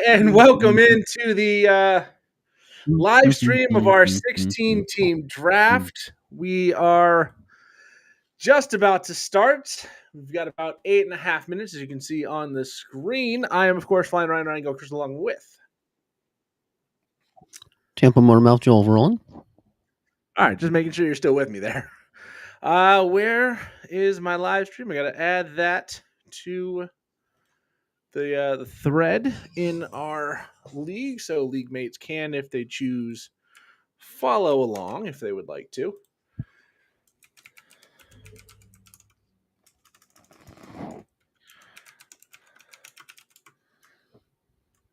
And welcome into the live stream of our 16-team draft. We are just about to start. We've got about 8.5 minutes, as you can see on the screen. I am, of course, flying Ryan Gokers along with Tampa Motormouth Joel Verlin. All right, just making sure you're still with me there. Where is my live stream? I got to add that to the thread in our league, so league mates can, if they choose, follow along if they would like to.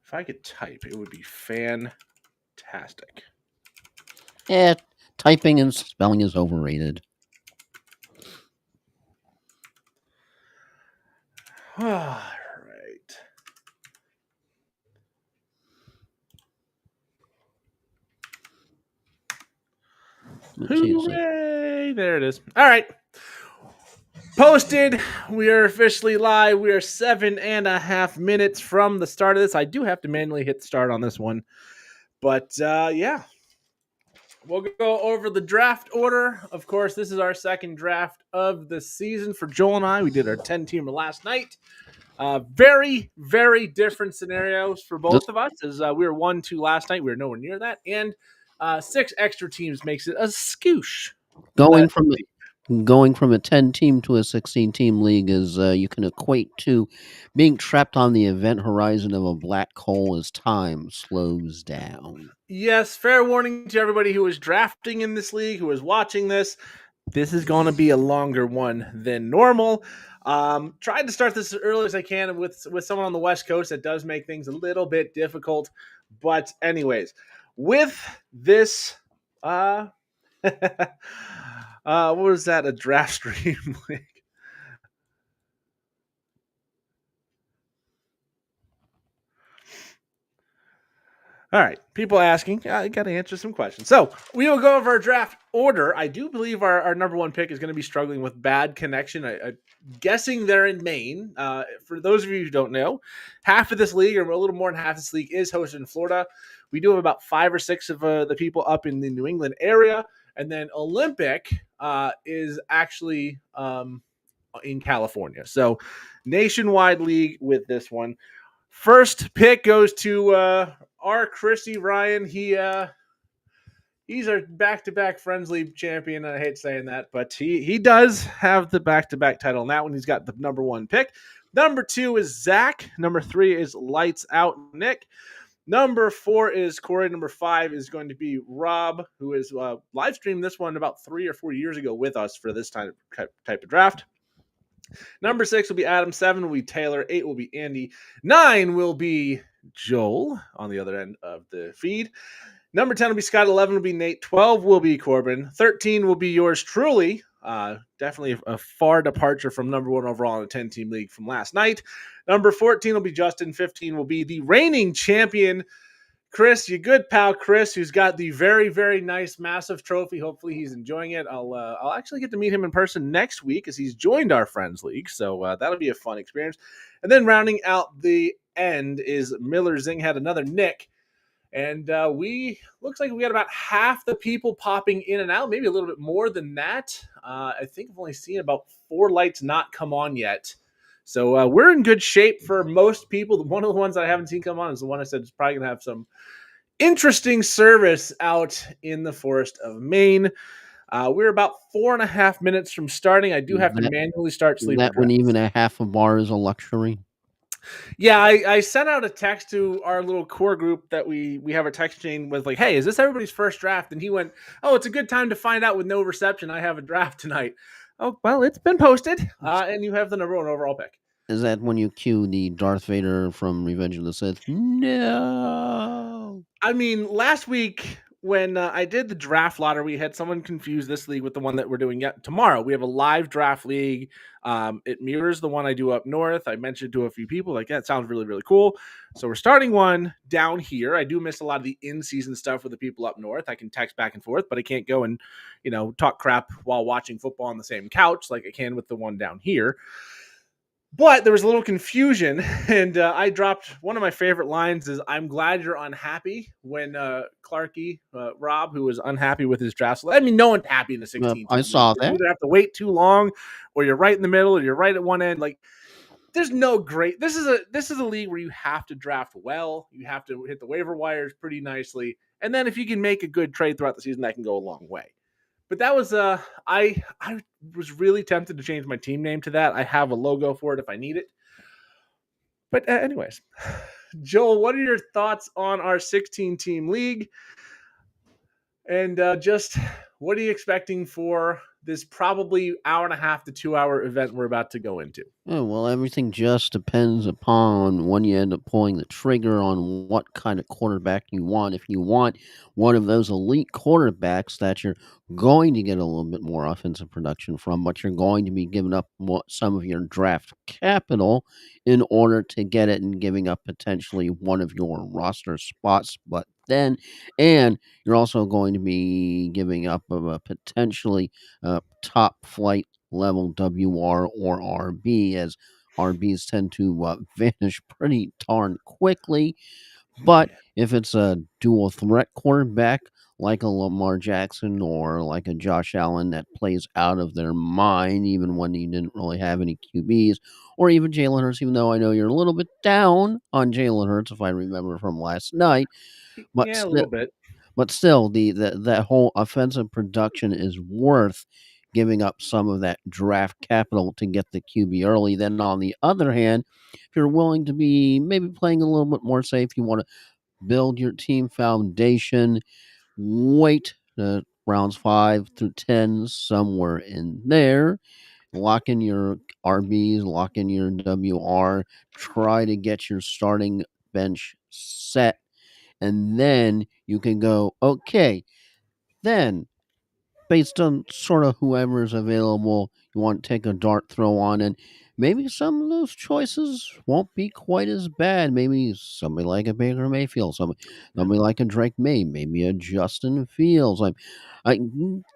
If I could type, it would be fantastic. Typing and spelling is overrated. All right. Hooray! There it is. All right. Posted. We are officially live. We are 7.5 minutes from the start of this. I do have to manually hit start on this one. But yeah. We'll go over the draft order. Of course, this is our second draft of the season for Joel and I. We did our 10-teamer last night. Very, very different scenarios for both of us. As we were 1-2 last night, we were nowhere near that. And 6 extra teams makes it a skoosh. Going from a 10-team to a 16-team league is you can equate to being trapped on the event horizon of a black hole as time slows down. Yes, fair warning to everybody who is drafting in this league, who is watching this. This is going to be a longer one than normal. Tried to start this as early as I can with someone on the West Coast. That does make things a little bit difficult. But anyways, with this, what was that? A draft stream link. All right, people asking, I got to answer some questions. So we will go over our draft order. I do believe our number one pick is going to be struggling with bad connection. I'm guessing they're in Maine. For those of you who don't know, half of this league, or a little more than half of this league, is hosted in Florida. We do have about 5 or 6 of the people up in the New England area. And then Olympic is actually in California. So nationwide league with this one. First pick goes to our Chrissy Ryan. He's our back-to-back Friends League champion. I hate saying that, but he does have the back-to-back title. And that one, he's got the number 1 pick. Number 2 is Zach. Number 3 is Lights Out Nick. Number 4 is Corey. Number 5 is going to be Rob, who is live streamed this one about 3 or 4 years ago with us for this type of draft. Number 6 will be Adam. 7 will be Taylor. 8 will be Andy. 9 will be Joel on the other end of the feed. Number 10 will be Scott. 11 will be Nate. 12 will be Corbin. 13 will be yours truly. Definitely a far departure from number 1 overall in a 10-team league from last night. Number 14 will be Justin. 15 will be the reigning champion, Chris, you good pal Chris, who's got the very, very nice, massive trophy. Hopefully he's enjoying it. I'll actually get to meet him in person next week as he's joined our Friends League. So that'll be a fun experience. And then rounding out the end is Miller Zinghead, another Nick. And looks like we got about half the people popping in and out, maybe a little bit more than that. I think I've only seen about 4 lights not come on yet. So we're in good shape for most people. One of the ones that I haven't seen come on is the one I said is probably going to have some interesting service out in the forest of Maine. We're about 4.5 minutes from starting. I do have to manually start sleeping. That when even a half a bar is a luxury. Yeah, I sent out a text to our little core group that we have a text chain with, like, hey, is this everybody's first draft? And he went, oh, it's a good time to find out with no reception. I have a draft tonight. Oh, well, it's been posted, and you have the number 1 overall pick. Is that when you cue the Darth Vader from Revenge of the Sith? No. I mean, last week when I did the draft lottery, we had someone confuse this league with the one that we're doing yet tomorrow. We have a live draft league. It mirrors the one I do up north. I mentioned to a few people, like, that sounds really, really cool. So we're starting one down here. I do miss a lot of the in-season stuff with the people up north. I can text back and forth, but I can't go and, talk crap while watching football on the same couch like I can with the one down here. But there was a little confusion, and I dropped one of my favorite lines is "I'm glad you're unhappy." When Clarky Rob, who was unhappy with his draft, I mean, no one's happy in the 16 I team league. saw You that. either have to wait too long, or you're right in the middle, or you're right at one end. Like, there's no great. This is a league where you have to draft well. You have to hit the waiver wires pretty nicely, and then if you can make a good trade throughout the season, that can go a long way. But that was I was really tempted to change my team name to that. I have a logo for it if I need it. But anyways, Joel, what are your thoughts on our 16 team league? And just what are you expecting for this probably hour and a half to 2 hour event we're about to go into? Oh, well, everything just depends upon when you end up pulling the trigger on what kind of quarterback you want. If you want one of those elite quarterbacks that you're going to get a little bit more offensive production from, but you're going to be giving up some of your draft capital in order to get it and giving up potentially one of your roster spots. But then, and you're also going to be giving up of a potentially top flight level WR or RB, as RBs tend to vanish pretty darn quickly. But Yeah. if it's a dual threat quarterback like a Lamar Jackson or like a Josh Allen that plays out of their mind, even when he didn't really have any QBs, or even Jalen Hurts, even though I know you're a little bit down on Jalen Hurts, if I remember from last night, but Yeah, a still, little bit. the that whole offensive production is worth giving up some of that draft capital to get the QB early. Then on the other hand, if you're willing to be maybe playing a little bit more safe, you want to build your team foundation, wait rounds 5 through 10, somewhere in there. Lock in your RBs, lock in your WR, try to get your starting bench set, and then you can go, okay, then based on sort of whoever's available, you want to take a dart throw on, and maybe some of those choices won't be quite as bad. Maybe somebody like a Baker Mayfield, somebody like a Drake May, maybe a Justin Fields.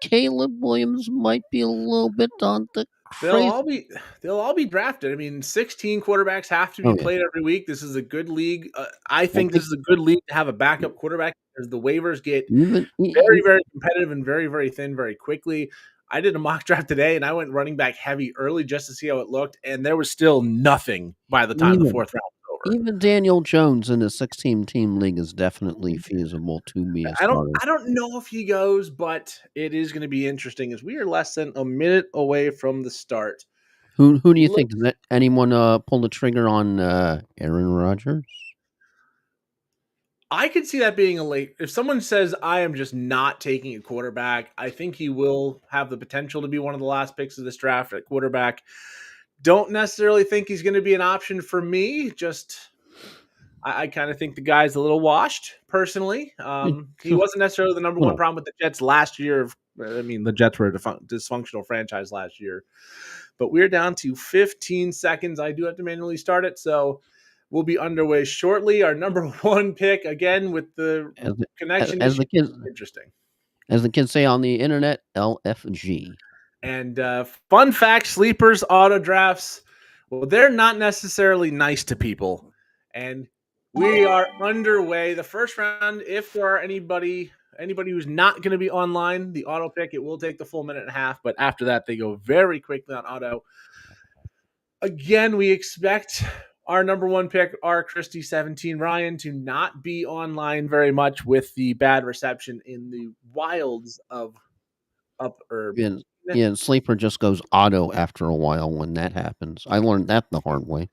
Caleb Williams might be a little bit on the They'll crazy. all be they'll all be drafted. I mean, 16 quarterbacks have to be Oh yeah, played every week. This is a good league. I I think this think is a good league to have a backup quarterback because the waivers get even very, very competitive and very, very thin very quickly. I did a mock draft today and I went running back heavy early just to see how it looked, and there was still nothing by the time the even fourth round was over. even Daniel Jones in a 16-team league is definitely feasible to be a I don't starter. I don't know if he goes, but it is going to be interesting as we are less than a minute away from the start. Who do you Look, think? Does that anyone pull the trigger on Aaron Rodgers? I could see that being a late. If someone says I am just not taking a quarterback, I think he will have the potential to be one of the last picks of this draft at quarterback. Don't necessarily think he's going to be an option for me. Just I kind of think the guy's a little washed personally. Yeah, He sure. wasn't necessarily the number one Well, problem with the Jets last year. I mean, the Jets were a dysfunctional franchise last year, but we're down to 15 seconds. I do have to manually start it, so we'll be underway shortly. Our number one pick again with the as the, connection as issue. the kids Interesting. say on the internet, LFG. And fun fact: sleepers auto drafts. Well, they're not necessarily nice to people, and we are underway. The first round, if there are anybody who's not going to be online, the auto pick it will take the full minute and a half, but after that they go very quickly on auto. Again, we expect our number one pick, R. Christie 17 Ryan, to not be online very much with the bad reception in the wilds of up or And yeah, and sleeper just goes auto after a while when that happens. I learned that the hard way.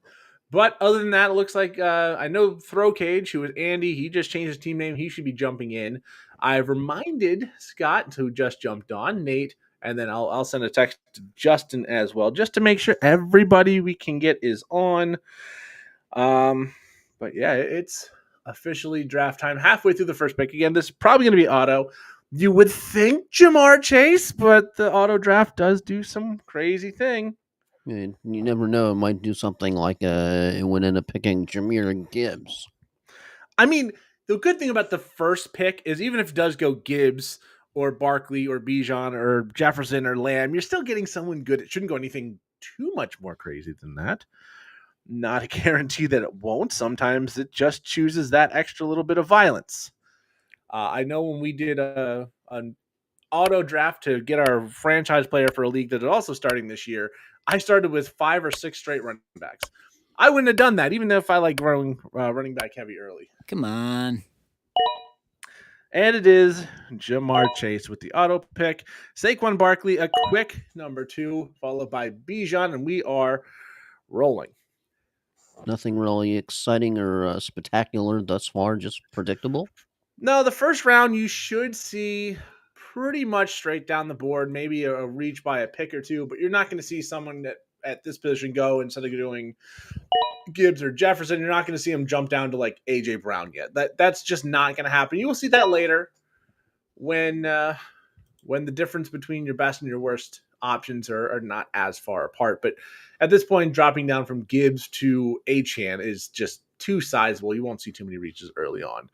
But other than that, it looks like I know Throw Cage, who is Andy, he just changed his team name. He should be jumping in. I've reminded Scott, who just jumped on, Nate, and then I'll send a text to Justin as well, just to make sure everybody we can get is on. But yeah, it's officially draft time. Halfway through the first pick. Again, this is probably going to be auto. You would think Jamar Chase, but the auto draft does do some crazy thing. And you never know; it might do something like it would end up picking Jameer Gibbs. I mean, the good thing about the first pick is even if it does go Gibbs or Barkley or Bijan or Jefferson or Lamb, you're still getting someone good. It shouldn't go anything too much more crazy than that. Not a guarantee that it won't. Sometimes it just chooses that extra little bit of violence. I know when we did an auto draft to get our franchise player for a league that is also starting this year, I started with 5 or 6 straight running backs. I wouldn't have done that, even if I like running back heavy early. Come on. And it is Jamar Chase with the auto pick. Saquon Barkley, a quick number 2, followed by Bijan, and we are rolling. Nothing really exciting or spectacular thus far, just predictable. No, the first round you should see pretty much straight down the board, maybe a reach by a pick or two, but you're not going to see someone that at this position go instead of doing Gibbs or Jefferson. You're not going to see him jump down to like AJ Brown yet. That's just not going to happen. You will see that later when the difference between your best and your worst options are not as far apart. But at this point, dropping down from Gibbs to Achane is just too sizable. You won't see too many reaches early on.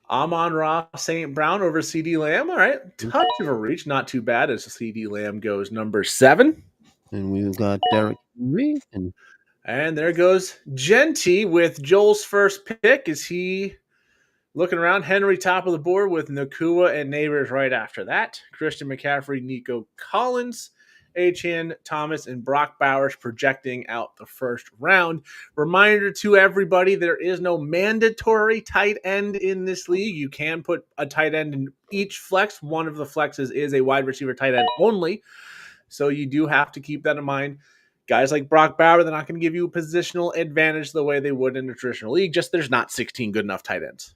Amon-Ra St. Brown over CD Lamb. All right. Touch of a reach. Not too bad as CD Lamb goes number 7. And we've got Derek Henry. And there goes Genty with Joel's first pick. Is he looking around? Henry top of the board with Nakua and Neighbors right after that. Christian McCaffrey, Nico Collins, Achane, Thomas, and Brock Bowers projecting out the first round. Reminder to everybody, there is no mandatory tight end in this league. You can put a tight end in each flex. One of the flexes is a wide receiver tight end only. So you do have to keep that in mind. Guys like Brock Bauer, they're not going to give you a positional advantage the way they would in a traditional league. Just there's not 16 good enough tight ends.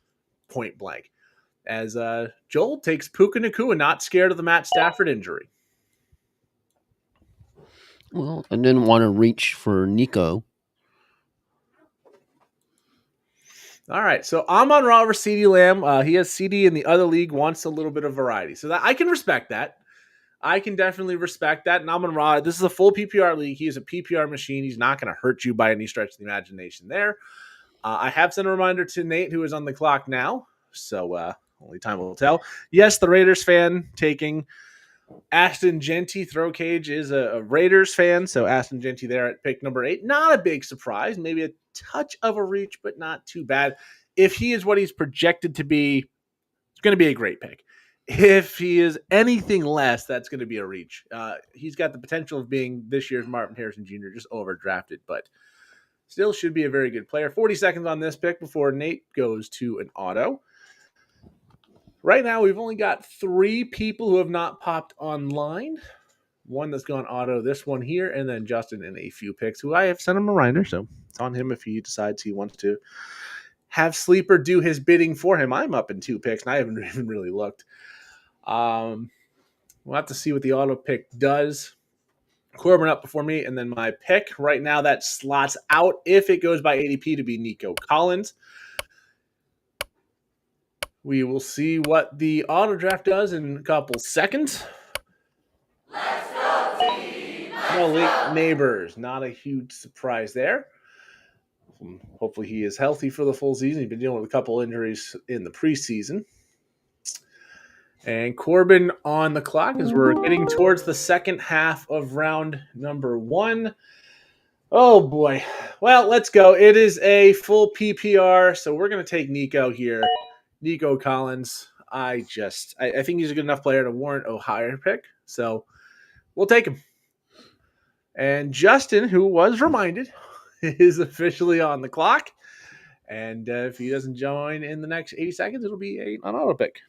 Point blank. As Joel takes Puka Nakua, not scared of the Matt Stafford injury. Well, I didn't want to reach for Nico. All right, so Amon-Ra over CD Lamb. He has CD in the other league, wants a little bit of variety. So that I can respect that. I can definitely respect that. And Amon-Ra, this is a full PPR league. He is a PPR machine. He's not going to hurt you by any stretch of the imagination there. I have sent a reminder to Nate, who is on the clock now. So only time will tell. Yes, the Raiders fan taking Ashton Genty. Throw Cage is a Raiders fan. So Ashton Genty there at pick number 8. Not a big surprise. Maybe a touch of a reach, but not too bad. If he is what he's projected to be, it's going to be a great pick. If he is anything less, that's going to be a reach. He's got the potential of being this year's Marvin Harrison Jr., just overdrafted, but still should be a very good player. 40 seconds on this pick before Nate goes to an auto. Right now, we've only got 3 people who have not popped online. One that's gone auto, this one here, and then Justin in a few picks, who I have sent him a reminder, so it's on him if he decides he wants to have Sleeper do his bidding for him. I'm up in 2 picks, and I haven't even really looked. We'll have to see what the auto pick does. Corbin up before me, and then my pick right now that slots out if it goes by ADP to be Nico Collins. We will see what the auto draft does in a couple seconds. Let's go, team! Malik Neighbors, not a huge surprise there. Hopefully he is healthy for the full season. He's been dealing with a couple injuries in the preseason. And Corbin on the clock as we're getting towards the second half of round number 1. Oh, boy. Well, let's go. It is a full PPR, so we're going to take Nico here. Nico Collins. I think he's a good enough player to warrant a higher pick, so we'll take him. And Justin, who was reminded, is officially on the clock. And if he doesn't join in the next 80 seconds, it'll be an auto pick.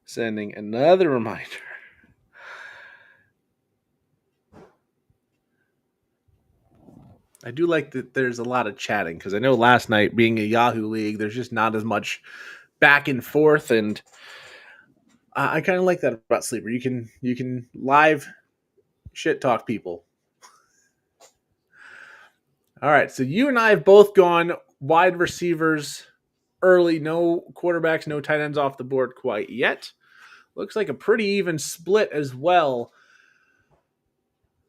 Sending another reminder. I do like that there's a lot of chatting because I know last night, being a Yahoo League, there's just not as much back and forth, and I kind of like that about Sleeper. You can live shit talk people. All right, so you and I have both gone wide receivers early. No quarterbacks, no tight ends off the board quite yet. Looks like a pretty even split as well.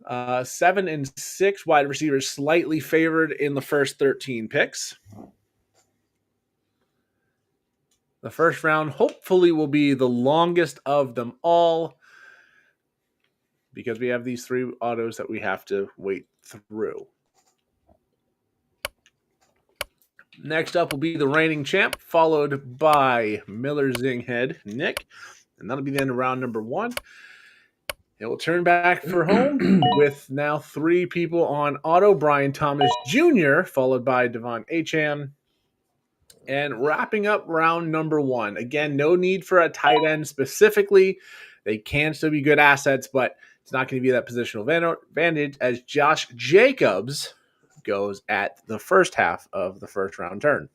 7 and 6 wide receivers slightly favored in the first 13 picks. The first round hopefully will be the longest of them all because we have these 3 autos that we have to wait through. Next up will be the reigning champ, followed by Miller Zinghead Nick, and that'll be the end of round number 1. It will turn back for home with now 3 people on auto. Brian Thomas Jr., followed by Devon Achane. And wrapping up round number 1. Again, no need for a tight end specifically. They can still be good assets, but it's not going to be that positional advantage as Josh Jacobs goes at the first half of the first round turn.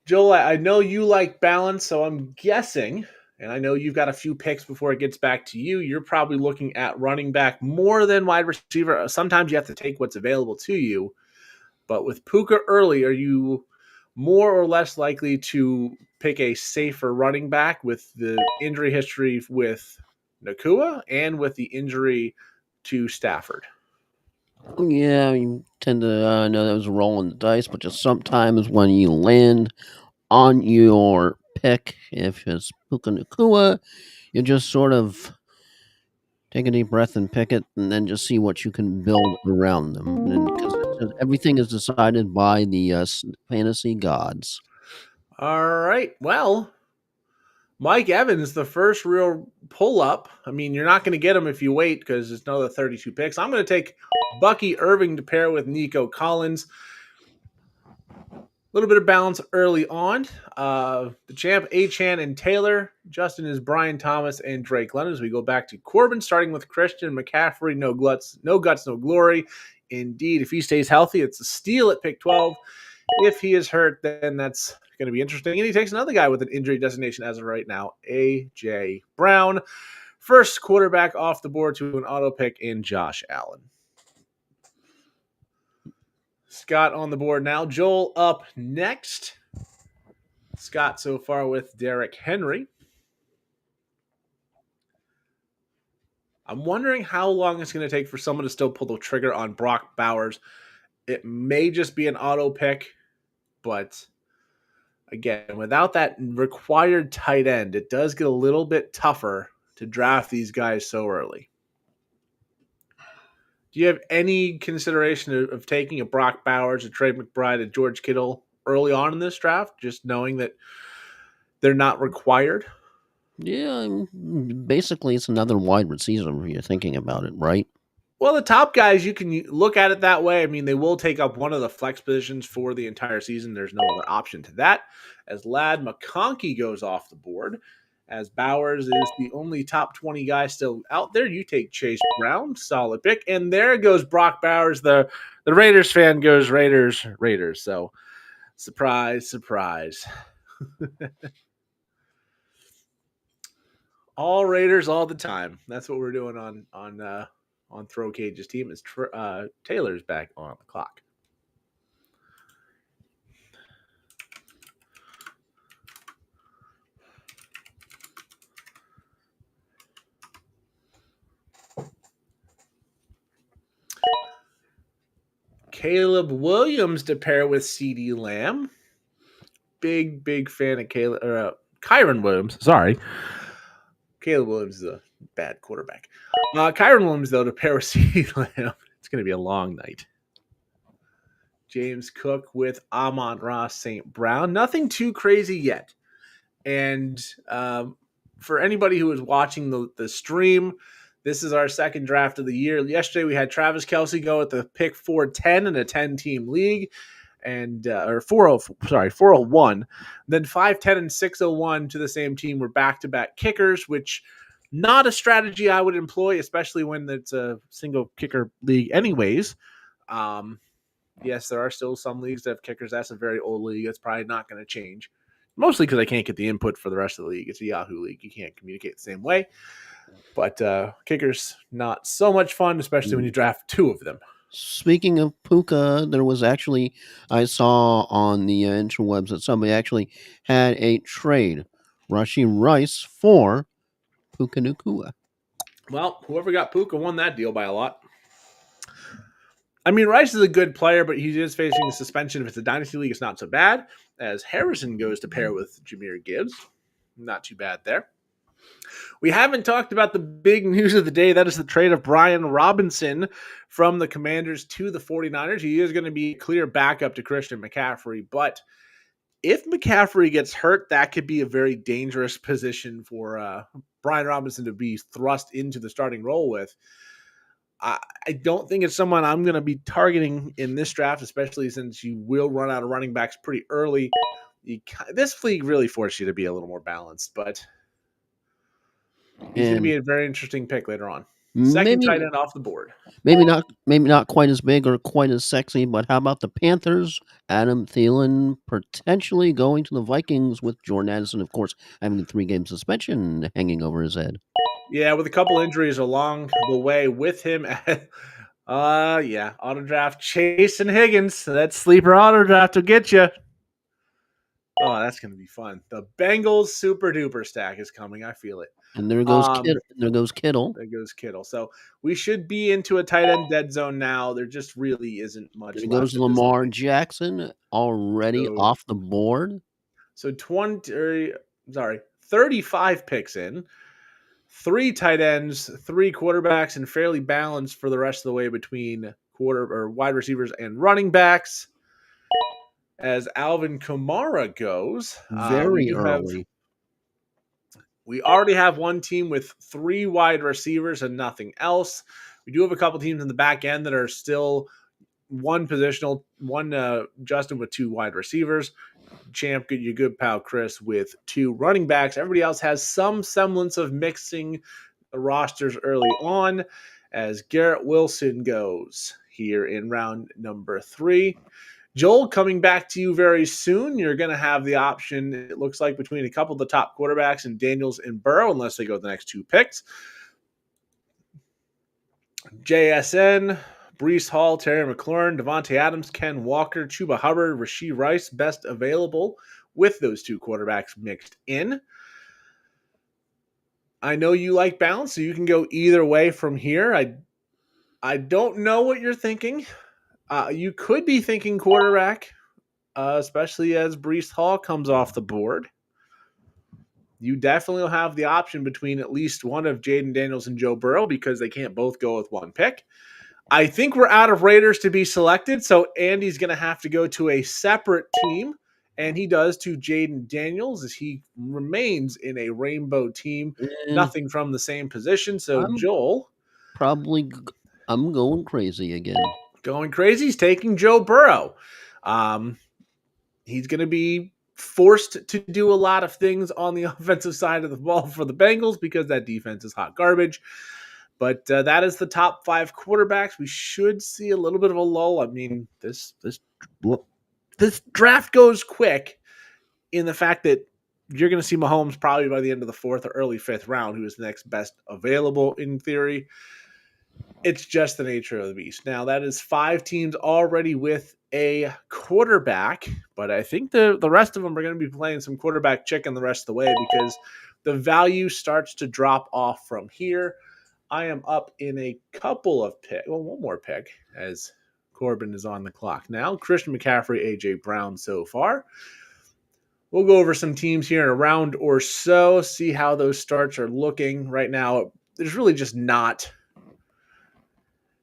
Joel, I know you like balance, so I'm guessing, and I know you've got a few picks before it gets back to you, you're probably looking at running back more than wide receiver. Sometimes you have to take what's available to you. But with Puka early, are you more or less likely to pick a safer running back with the injury history with Nacua and with the injury to Stafford? Yeah, you tend to know that was rolling the dice, but just sometimes when you land on your pick, if it's Puka Nacua, you just sort of take a deep breath and pick it, and then just see what you can build around them. Because everything is decided by the fantasy gods. All right. Well, Mike Evans, the first real pull-up. I mean, you're not going to get him if you wait because it's another 32 picks. I'm going to take Bucky Irving to pair with Nico Collins. A little bit of balance early on. The champ, Achane and Taylor. Justin is Brian Thomas and Drake London. As we go back to Corbin, starting with Christian McCaffrey. No guts, no glory. Indeed, if he stays healthy, it's a steal at pick 12. If he is hurt, then that's going to be interesting. And he takes another guy with an injury designation as of right now, A.J. Brown. First quarterback off the board to an auto pick in Josh Allen. Scott on the board now. Joel up next. Scott so far with Derrick Henry. I'm wondering how long it's going to take for someone to still pull the trigger on Brock Bowers. It may just be an auto pick, but again, without that required tight end, it does get a little bit tougher to draft these guys so early. Do you have any consideration of taking a Brock Bowers, a Trey McBride, a George Kittle early on in this draft, just knowing that they're not required? Yeah, basically it's another wide receiver if you're thinking about it, right? Well, the top guys, you can look at it that way. I mean, they will take up one of the flex positions for the entire season. There's no other option to that. As Ladd McConkey goes off the board, as Bowers is the only top 20 guy still out there, you take Chase Brown, solid pick. And there goes Brock Bowers. The Raiders fan goes Raiders. So, surprise, surprise. All Raiders all the time. That's what we're doing on Throw Cage's team. Is Taylor's back on the clock. Caleb Williams to pair with CeeDee Lamb. Big fan of Kyren Williams. Sorry. Caleb Williams is a bad quarterback. Kyren Williams, though, to pair with CeeDee Lamb. It's going to be a long night. James Cook with Amon-Ra St. Brown. Nothing too crazy yet. And for anybody who is watching the stream, this is our second draft of the year. Yesterday we had Travis Kelce go at the pick 410 in a 10-team league, and or 401. Then 510 and 601 to the same team were back-to-back kickers, which not a strategy I would employ, especially when it's a single kicker league anyways. Yes, there are still some leagues that have kickers. That's a very old league. That's probably not going to change. Mostly because I can't get the input for the rest of the league. It's a Yahoo league. You can't communicate the same way. But kickers, not so much fun, especially when you draft 2 of them. Speaking of Puka, there was actually, I saw on the interwebs that somebody actually had a trade. Rashee Rice for Puka Nacua. Well, whoever got Puka won that deal by a lot. I mean, Rice is a good player, but he is facing a suspension. If it's a dynasty league, it's not so bad. As Harrison goes to pair with Jahmyr Gibbs, not too bad there. We haven't talked about the big news of the day. That is the trade of Brian Robinson from the Commanders to the 49ers. He is going to be clear backup to Christian McCaffrey, but if McCaffrey gets hurt, that could be a very dangerous position for Brian Robinson to be thrust into the starting role with. I don't think it's someone I'm going to be targeting in this draft, especially since you will run out of running backs pretty early. This league really forces you to be a little more balanced, but he's going to be a very interesting pick later on. Second tight end off the board. Maybe not quite as big or quite as sexy, but how about the Panthers? Adam Thielen potentially going to the Vikings with Jordan Addison, of course, having a 3-game suspension hanging over his head. Yeah, with a couple injuries along the way with him. Auto draft Chase and Higgins. That sleeper auto draft will get you. Oh, that's going to be fun. The Bengals super duper stack is coming. I feel it. And there goes Kittle. There goes Kittle. So we should be into a tight end dead zone now. There just really isn't much. There goes Lamar Jackson already off the board. So 35 picks in. 3 tight ends, 3 quarterbacks, and fairly balanced for the rest of the way between wide receivers and running backs. As Alvin Kamara goes, very early. We already have one team with 3 wide receivers and nothing else. We do have a couple teams in the back end that are still one positional, Justin with 2 wide receivers. Champ, your good pal Chris with 2 running backs. Everybody else has some semblance of mixing the rosters early on as Garrett Wilson goes here in round number 3. Joel, coming back to you very soon. You're going to have the option, it looks like, between a couple of the top quarterbacks in Daniels and Burrow, unless they go the next 2 picks. JSN, Breece Hall, Terry McLaurin, Devontae Adams, Ken Walker, Chuba Hubbard, Rashee Rice, best available with those 2 quarterbacks mixed in. I know you like balance, so you can go either way from here. I don't know what you're thinking. You could be thinking quarterback, especially as Breece Hall comes off the board. You definitely will have the option between at least one of Jaden Daniels and Joe Burrow because they can't both go with one pick. I think we're out of Raiders to be selected, so Andy's going to have to go to a separate team, and he does to Jaden Daniels as he remains in a rainbow team, nothing from the same position. So Joel. I'm going crazy again. Going crazy. He's taking Joe Burrow. He's going to be forced to do a lot of things on the offensive side of the ball for the Bengals because that defense is hot garbage. But that is the top 5 quarterbacks. We should see a little bit of a lull. I mean, this draft goes quick in the fact that you're going to see Mahomes probably by the end of the 4th or early 5th round, who is the next best available in theory. It's just the nature of the beast. Now, that is 5 teams already with a quarterback, but I think the rest of them are going to be playing some quarterback chicken the rest of the way because the value starts to drop off from here. I am up in a couple of picks. Well, one more pick as Corbin is on the clock now. Christian McCaffrey, A.J. Brown so far. We'll go over some teams here in a round or so, see how those starts are looking. Right now, there's really just not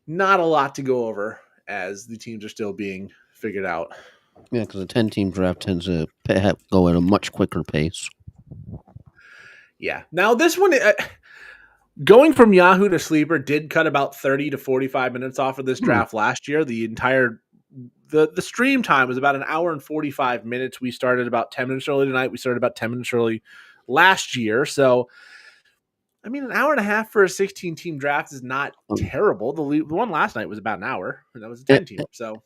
a lot to go over as the teams are still being figured out. Yeah, because a 10-team draft tends to go at a much quicker pace. Yeah. Now, this one, going from Yahoo to Sleeper did cut about 30 to 45 minutes off of this draft last year. The entire the stream time was about an hour and 45 minutes. We started about 10 minutes early tonight. We started about 10 minutes early last year. So, I mean, an hour and a half for a 16-team draft is not terrible. The one last night was about an hour, and that was a 10-team. So,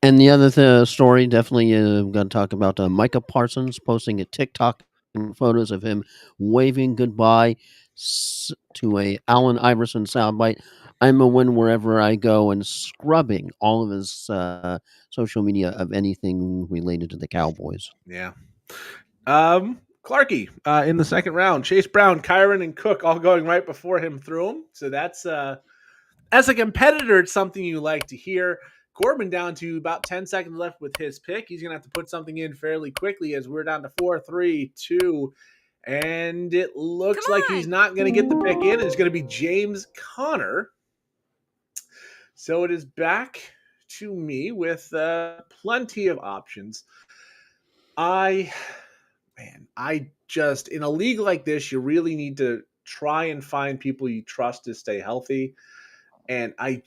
and the other story, definitely, I'm going to talk about Micah Parsons posting a TikTok and photos of him waving goodbye to a Allen Iverson soundbite. I'm a win wherever I go, and scrubbing all of his social media of anything related to the Cowboys. Yeah. Clarkey in the second round. Chase Brown, Kyron, and Cook all going right before him through him. So that's as a competitor, it's something you like to hear. Corbin down to about 10 seconds left with his pick. He's going to have to put something in fairly quickly as we're down to 4, 3, 2. And it looks like he's not going to get the pick in. It's going to be James Conner. So it is back to me with plenty of options. I just, in a league like this, you really need to try and find people you trust to stay healthy. And I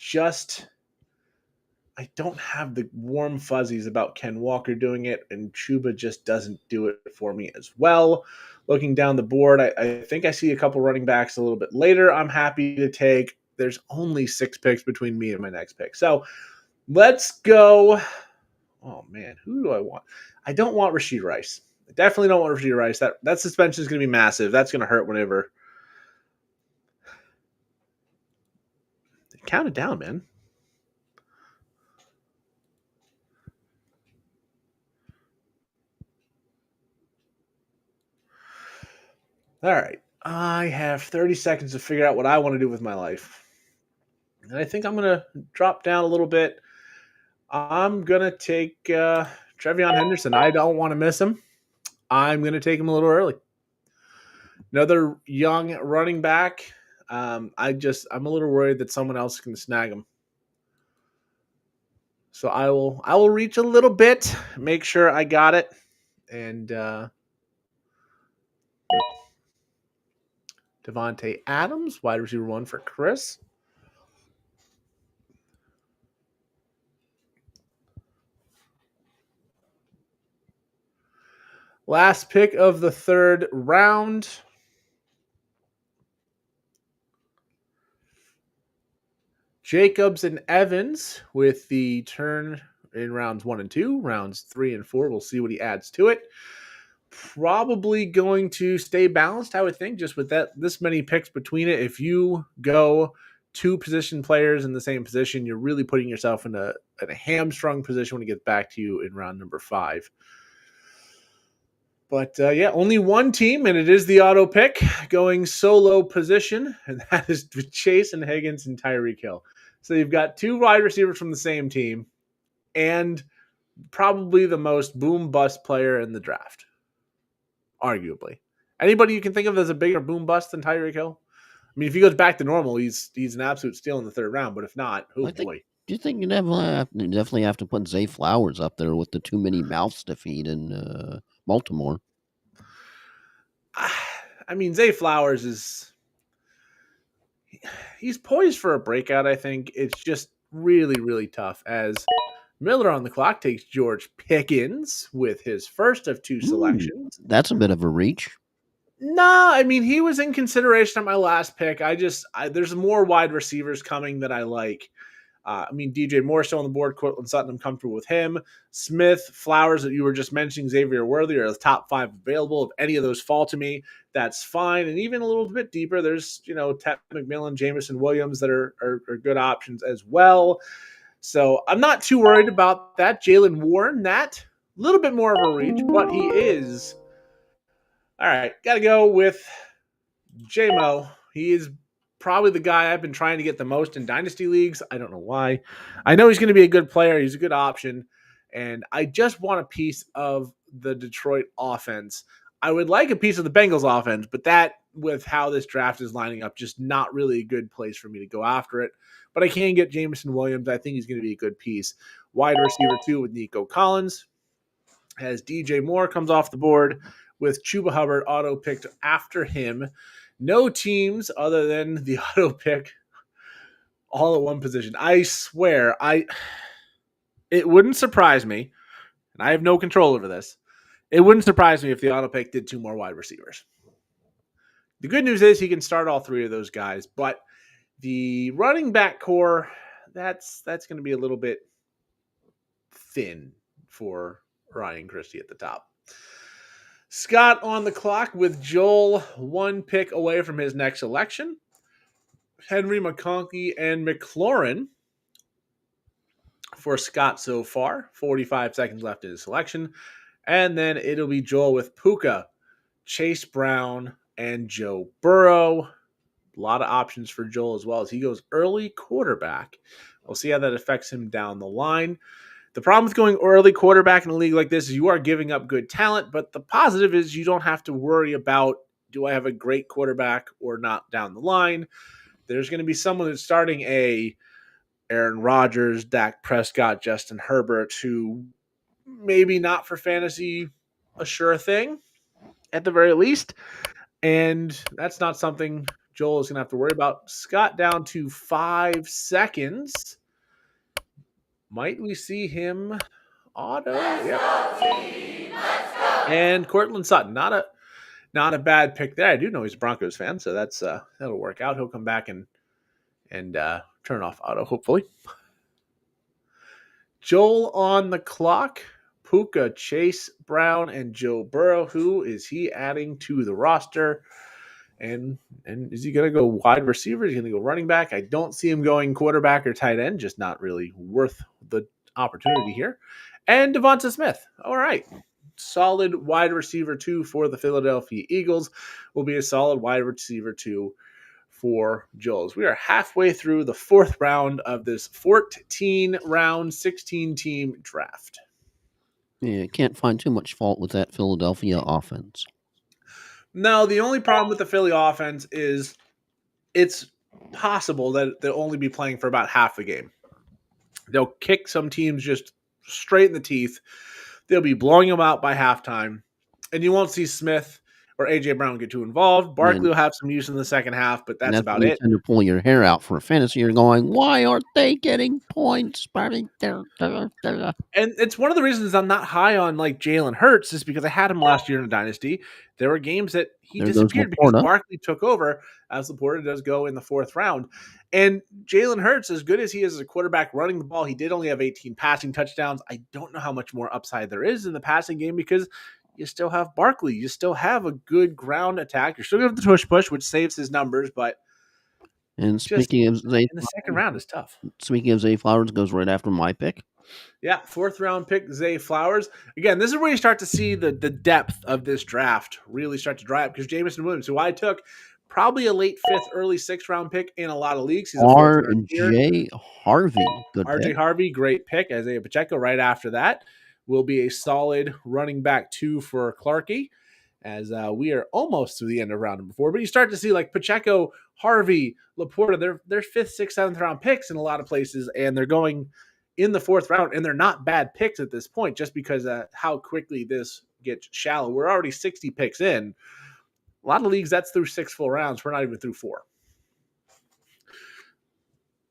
don't have the warm fuzzies about Ken Walker doing it, and Chuba just doesn't do it for me as well. Looking down the board, I think I see a couple running backs a little bit later I'm happy to take. There's only 6 picks between me and my next pick. So let's go. Oh, man, who do I want? I don't want Rashee Rice. I definitely don't want Rashee Rice. That suspension is going to be massive. That's going to hurt whenever. Count it down, man. All right. I have 30 seconds to figure out what I want to do with my life. And I think I'm going to drop down a little bit. I'm going to take Trevion Henderson. I don't want to miss him. I'm going to take him a little early. Another young running back. I'm a little worried that someone else can snag him. So I will reach a little bit, make sure I got it. And Devontae Adams, wide receiver 1 for Chris. Last pick of the third round. Jacobs and Evans with the turn in rounds 1 and 2. Rounds 3 and 4, we'll see what he adds to it. Probably going to stay balanced, I would think, just with this many picks between it. If you go 2 position players in the same position, you're really putting yourself in a hamstrung position when it gets back to you in round number 5. But only one team, and it is the auto pick going solo position, and that is Chase and Higgins and Tyreek Hill. So you've got 2 wide receivers from the same team, and probably the most boom bust player in the draft, arguably. Anybody you can think of as a bigger boom bust than Tyreek Hill? I mean, if he goes back to normal, he's an absolute steal in the third round. But if not, boy. Do you think you definitely have to put Zay Flowers up there with the too many mouths to feed in Baltimore? I mean, Zay Flowers he's poised for a breakout, I think. It's just really, really tough as Miller on the clock takes George Pickens with his first of 2 selections. That's a bit of a reach. No, I mean, he was in consideration at my last pick. There's more wide receivers coming that I like. DJ Moore still on the board. Cortland Sutton, I'm comfortable with him. Smith, Flowers that you were just mentioning, Xavier Worthy are the top 5 available. If any of those fall to me, that's fine. And even a little bit deeper, there's Ted McMillan, Jameson Williams that are good options as well. So I'm not too worried about that. Jaylen Warren, that a little bit more of a reach, but he is. All right, got to go with J-Mo. He is probably the guy I've been trying to get the most in dynasty leagues. I don't know why. I know he's going to be a good player. He's a good option. And I just want a piece of the Detroit offense. I would like a piece of the Bengals offense, but that, with how this draft is lining up, just not really a good place for me to go after it. But I can get Jameson Williams. I think he's going to be a good piece. Wide receiver 2 with Nico Collins. As DJ Moore comes off the board with Chuba Hubbard auto picked after him. No teams other than the auto pick all at one position. I swear, it wouldn't surprise me, and I have no control over this. It wouldn't surprise me if the auto pick did 2 more wide receivers. The good news is he can start all 3 of those guys, but the running back core, that's going to be a little bit thin for Ryan Christie at the top. Scott on the clock with Joel 1 pick away from his next selection. Henry, McConkey, and McLaurin for Scott so far. 45 seconds left in his selection. And then it'll be Joel with Puka, Chase Brown, and Joe Burrow. A lot of options for Joel as well as he goes early quarterback. We'll see how that affects him down the line. The problem with going early quarterback in a league like this is you are giving up good talent, but the positive is you don't have to worry about, do I have a great quarterback or not down the line? There's going to be someone that's starting a Aaron Rodgers, Dak Prescott, Justin Herbert, who maybe not for fantasy a sure thing at the very least. And that's not something Joel is going to have to worry about. Scott down to 5 seconds. Might we see him auto? Yep. And Cortland Sutton, not a bad pick there. I do know he's a Broncos fan, so that's that'll work out. He'll come back and turn off auto, hopefully. Joel on the clock. Puka, Chase Brown, and Joe Burrow. Who is he adding to the roster? And is he going to go wide receiver? Is he going to go running back? I don't see him going quarterback or tight end. Just not really worth the opportunity here. And Devonta Smith. All right. Solid wide receiver 2 for the Philadelphia Eagles. Will be a solid wide receiver 2 for Joel's. We are halfway through the 4th round of this 14-round, 16-team draft. Yeah, can't find too much fault with that Philadelphia offense. No, the only problem with the Philly offense is it's possible that they'll only be playing for about half the game. They'll kick some teams just straight in the teeth. They'll be blowing them out by halftime, and you won't see Smith or A.J. Brown get too involved. Barkley will have some use in the second half, but that's about it. You tend to pull your hair out for a fantasy. You're going, why aren't they getting points? And it's one of the reasons I'm not high on like Jalen Hurts is because I had him last year in a dynasty. There were games that he disappeared because Barkley took over, as Laporta does go in the 4th round. And Jalen Hurts, as good as he is as a quarterback running the ball, he did only have 18 passing touchdowns. I don't know how much more upside there is in the passing game because you still have Barkley. You still have a good ground attack. You're still going to have the tush-push, which saves his numbers, but and speaking of Zay, in the second round is tough. Speaking of Zay Flowers, goes right after my pick. Yeah, 4th round pick, Zay Flowers. Again, this is where you start to see the depth of this draft really start to dry up because Jameson Williams, who I took probably a late 5th, early 6th round pick in a lot of leagues. He's a R.J. Harvey. Good R.J. pick. Harvey, great pick. Isaiah Pacheco right after that will be a solid running back 2 for Clarkie as we are almost to the end of round number 4. But you start to see like Pacheco, Harvey, Laporta, they're 5th, 6th, 7th round picks in a lot of places, and they're going in the 4th round, and they're not bad picks at this point just because how quickly this gets shallow. We're already 60 picks in. A lot of leagues, that's through 6 full rounds. We're not even through 4.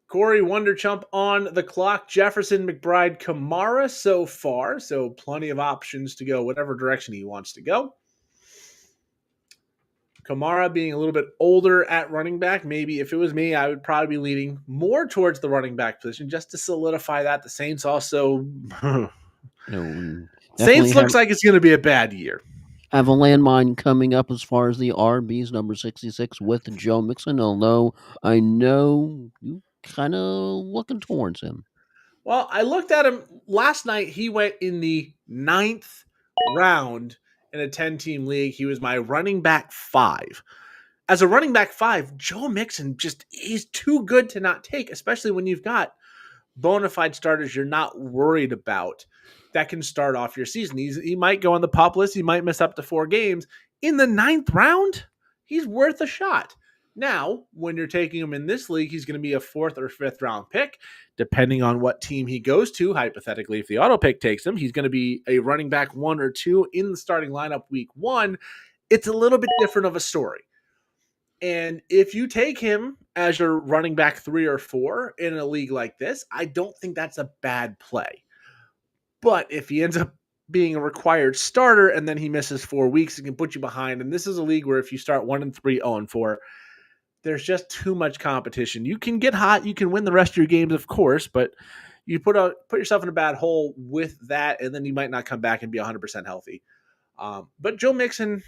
Corey Wonderchump on the clock. Jefferson, McBride, Kamara so far. So plenty of options to go whatever direction he wants to go. Kamara being a little bit older at running back. Maybe if it was me, I would probably be leaning more towards the running back position just to solidify that. The Saints also... Saints looks like it's going to be a bad year. Have a landmine coming up as far as the RBs, number 66, with Joe Mixon, although I know you kind of looking towards him. Well, I looked at him last night. He went in the 9th round in a 10-team league. He was my running back 5. As a running back 5, Joe Mixon he's too good to not take, especially when you've got bona fide starters you're not worried about that can start off your season. He might go on the PUP list. He might miss up to 4 games. In the 9th round, he's worth a shot. Now, when you're taking him in this league, he's going to be a 4th or 5th round pick, depending on what team he goes to. Hypothetically, if the auto pick takes him, he's going to be a running back 1 or 2 in the starting lineup week 1. It's a little bit different of a story. And if you take him as your running back 3 or 4 in a league like this, I don't think that's a bad play. But if he ends up being a required starter and then he misses 4 weeks, it can put you behind. And this is a league where if you start 1-3, 0-4, there's just too much competition. You can get hot. You can win the rest of your games, of course, but you put yourself in a bad hole with that, and then you might not come back and be 100% healthy. But Joe Mixon,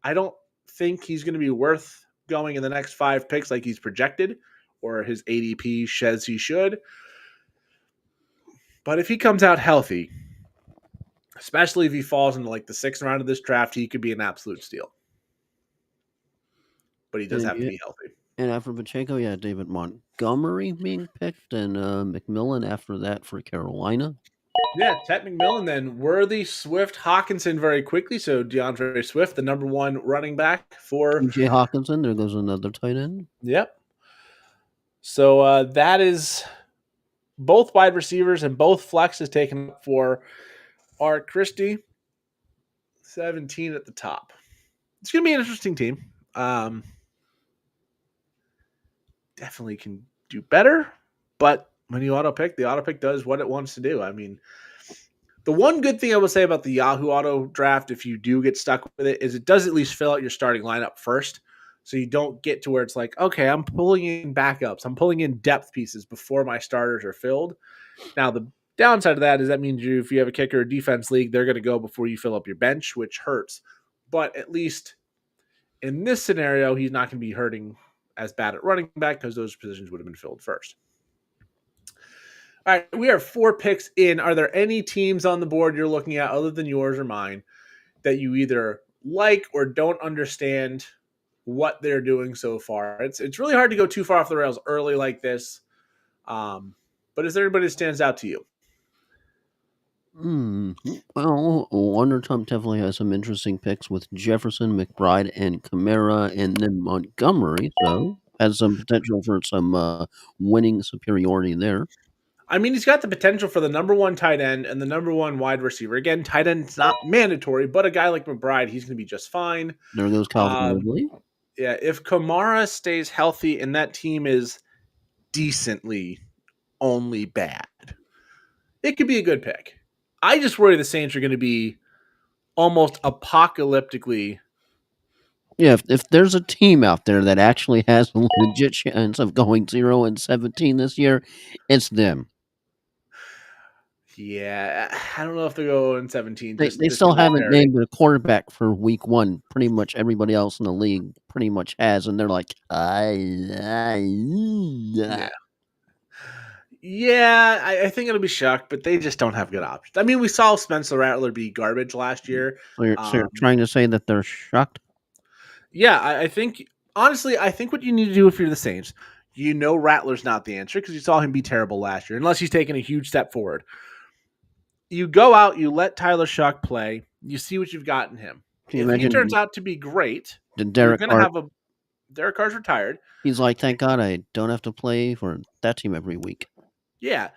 I don't think he's going to be worth going in the next 5 picks like he's projected or his ADP says he should. But if he comes out healthy, especially if he falls into like the 6th round of this draft. He could be an absolute steal, but he does have to be healthy. And after Pacheco, yeah, David Montgomery being picked, and McMillan after that for Carolina. Yeah, Ted McMillan, then Worthy, Swift, Hawkinson very quickly. So DeAndre Swift, the number 1 running back for TJ Hawkinson. There goes another tight end. Yep. So that is both wide receivers and both flexes taken up for Art Christie. 17 at the top. It's going to be an interesting team. Definitely can do better, but when you auto pick, the auto pick does what it wants to do. I mean, the one good thing I will say about the Yahoo auto draft, if you do get stuck with it, is it does at least fill out your starting lineup first. So you don't get to where it's like, okay, I'm pulling in backups. I'm pulling in depth pieces before my starters are filled. Now, the downside of that is that means if you have a kicker or defense league, they're going to go before you fill up your bench, which hurts. But at least in this scenario, he's not going to be hurting as bad at running back because those positions would have been filled first. All right, we are 4 picks in. Are there any teams on the board you're looking at other than yours or mine that you either like or don't understand what they're doing so far? It's really hard to go too far off the rails early like this. But is there anybody that stands out to you? Well, Wonder Trump definitely has some interesting picks with Jefferson, McBride, and Kamara, and then Montgomery. So has some potential for some winning superiority there. I mean, he's got the potential for the number 1 tight end and the number 1 wide receiver. Again, tight end's not mandatory, but a guy like McBride, he's going to be just fine. There goes Calvin Ridley. Yeah, if Kamara stays healthy and that team is decently only bad, it could be a good pick. I just worry the Saints are going to be almost apocalyptically. Yeah, if there's a team out there that actually has a legit chance of going 0-17 this year, it's them. Yeah, I don't know if they go in 17. They still haven't named their quarterback for week 1. Pretty much everybody else in the league pretty much has, and they're like, Yeah, I think it'll be shocked, but they just don't have good options. I mean, we saw Spencer Rattler be garbage last year. So you're trying to say that they're shocked? Yeah, I think, honestly, I think what you need to do if you're the Saints, Rattler's not the answer because you saw him be terrible last year, unless he's taken a huge step forward. You go out, you let Tyler Shuck play, you see what you've got in him. If he turns out to be great, you're going to have Derek Carr's retired. He's like, thank God I don't have to play for that team every week. Yeah,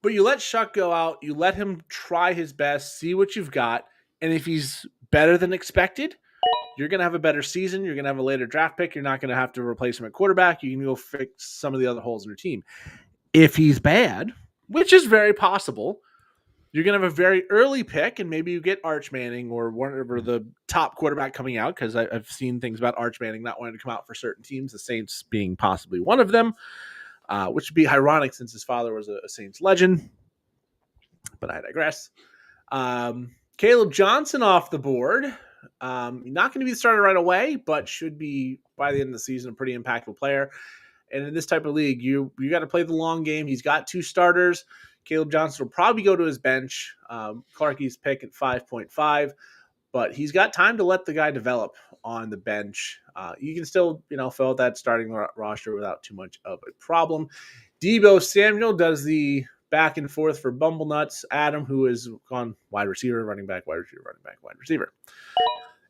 but you let Shuck go out, you let him try his best, see what you've got, and if he's better than expected, you're going to have a better season. You're going to have a later draft pick. You're not going to have to replace him at quarterback. You can go fix some of the other holes in your team. If he's bad, which is very possible, you're going to have a very early pick, and maybe you get Arch Manning or whatever the top quarterback coming out, because I've seen things about Arch Manning not wanting to come out for certain teams, the Saints being possibly one of them, which would be ironic since his father was a Saints legend. But I digress. Caleb Johnson off the board. Not going to be the starter right away, but should be by the end of the season a pretty impactful player. And in this type of league, you got to play the long game. He's got 2 starters. Caleb Johnson will probably go to his bench. Clarkie's pick at 5.5, but he's got time to let the guy develop on the bench. You can still, fill out that starting roster without too much of a problem. Deebo Samuel does the back and forth for Bumblenuts. Adam, who is gone wide receiver, running back, wide receiver, running back, wide receiver.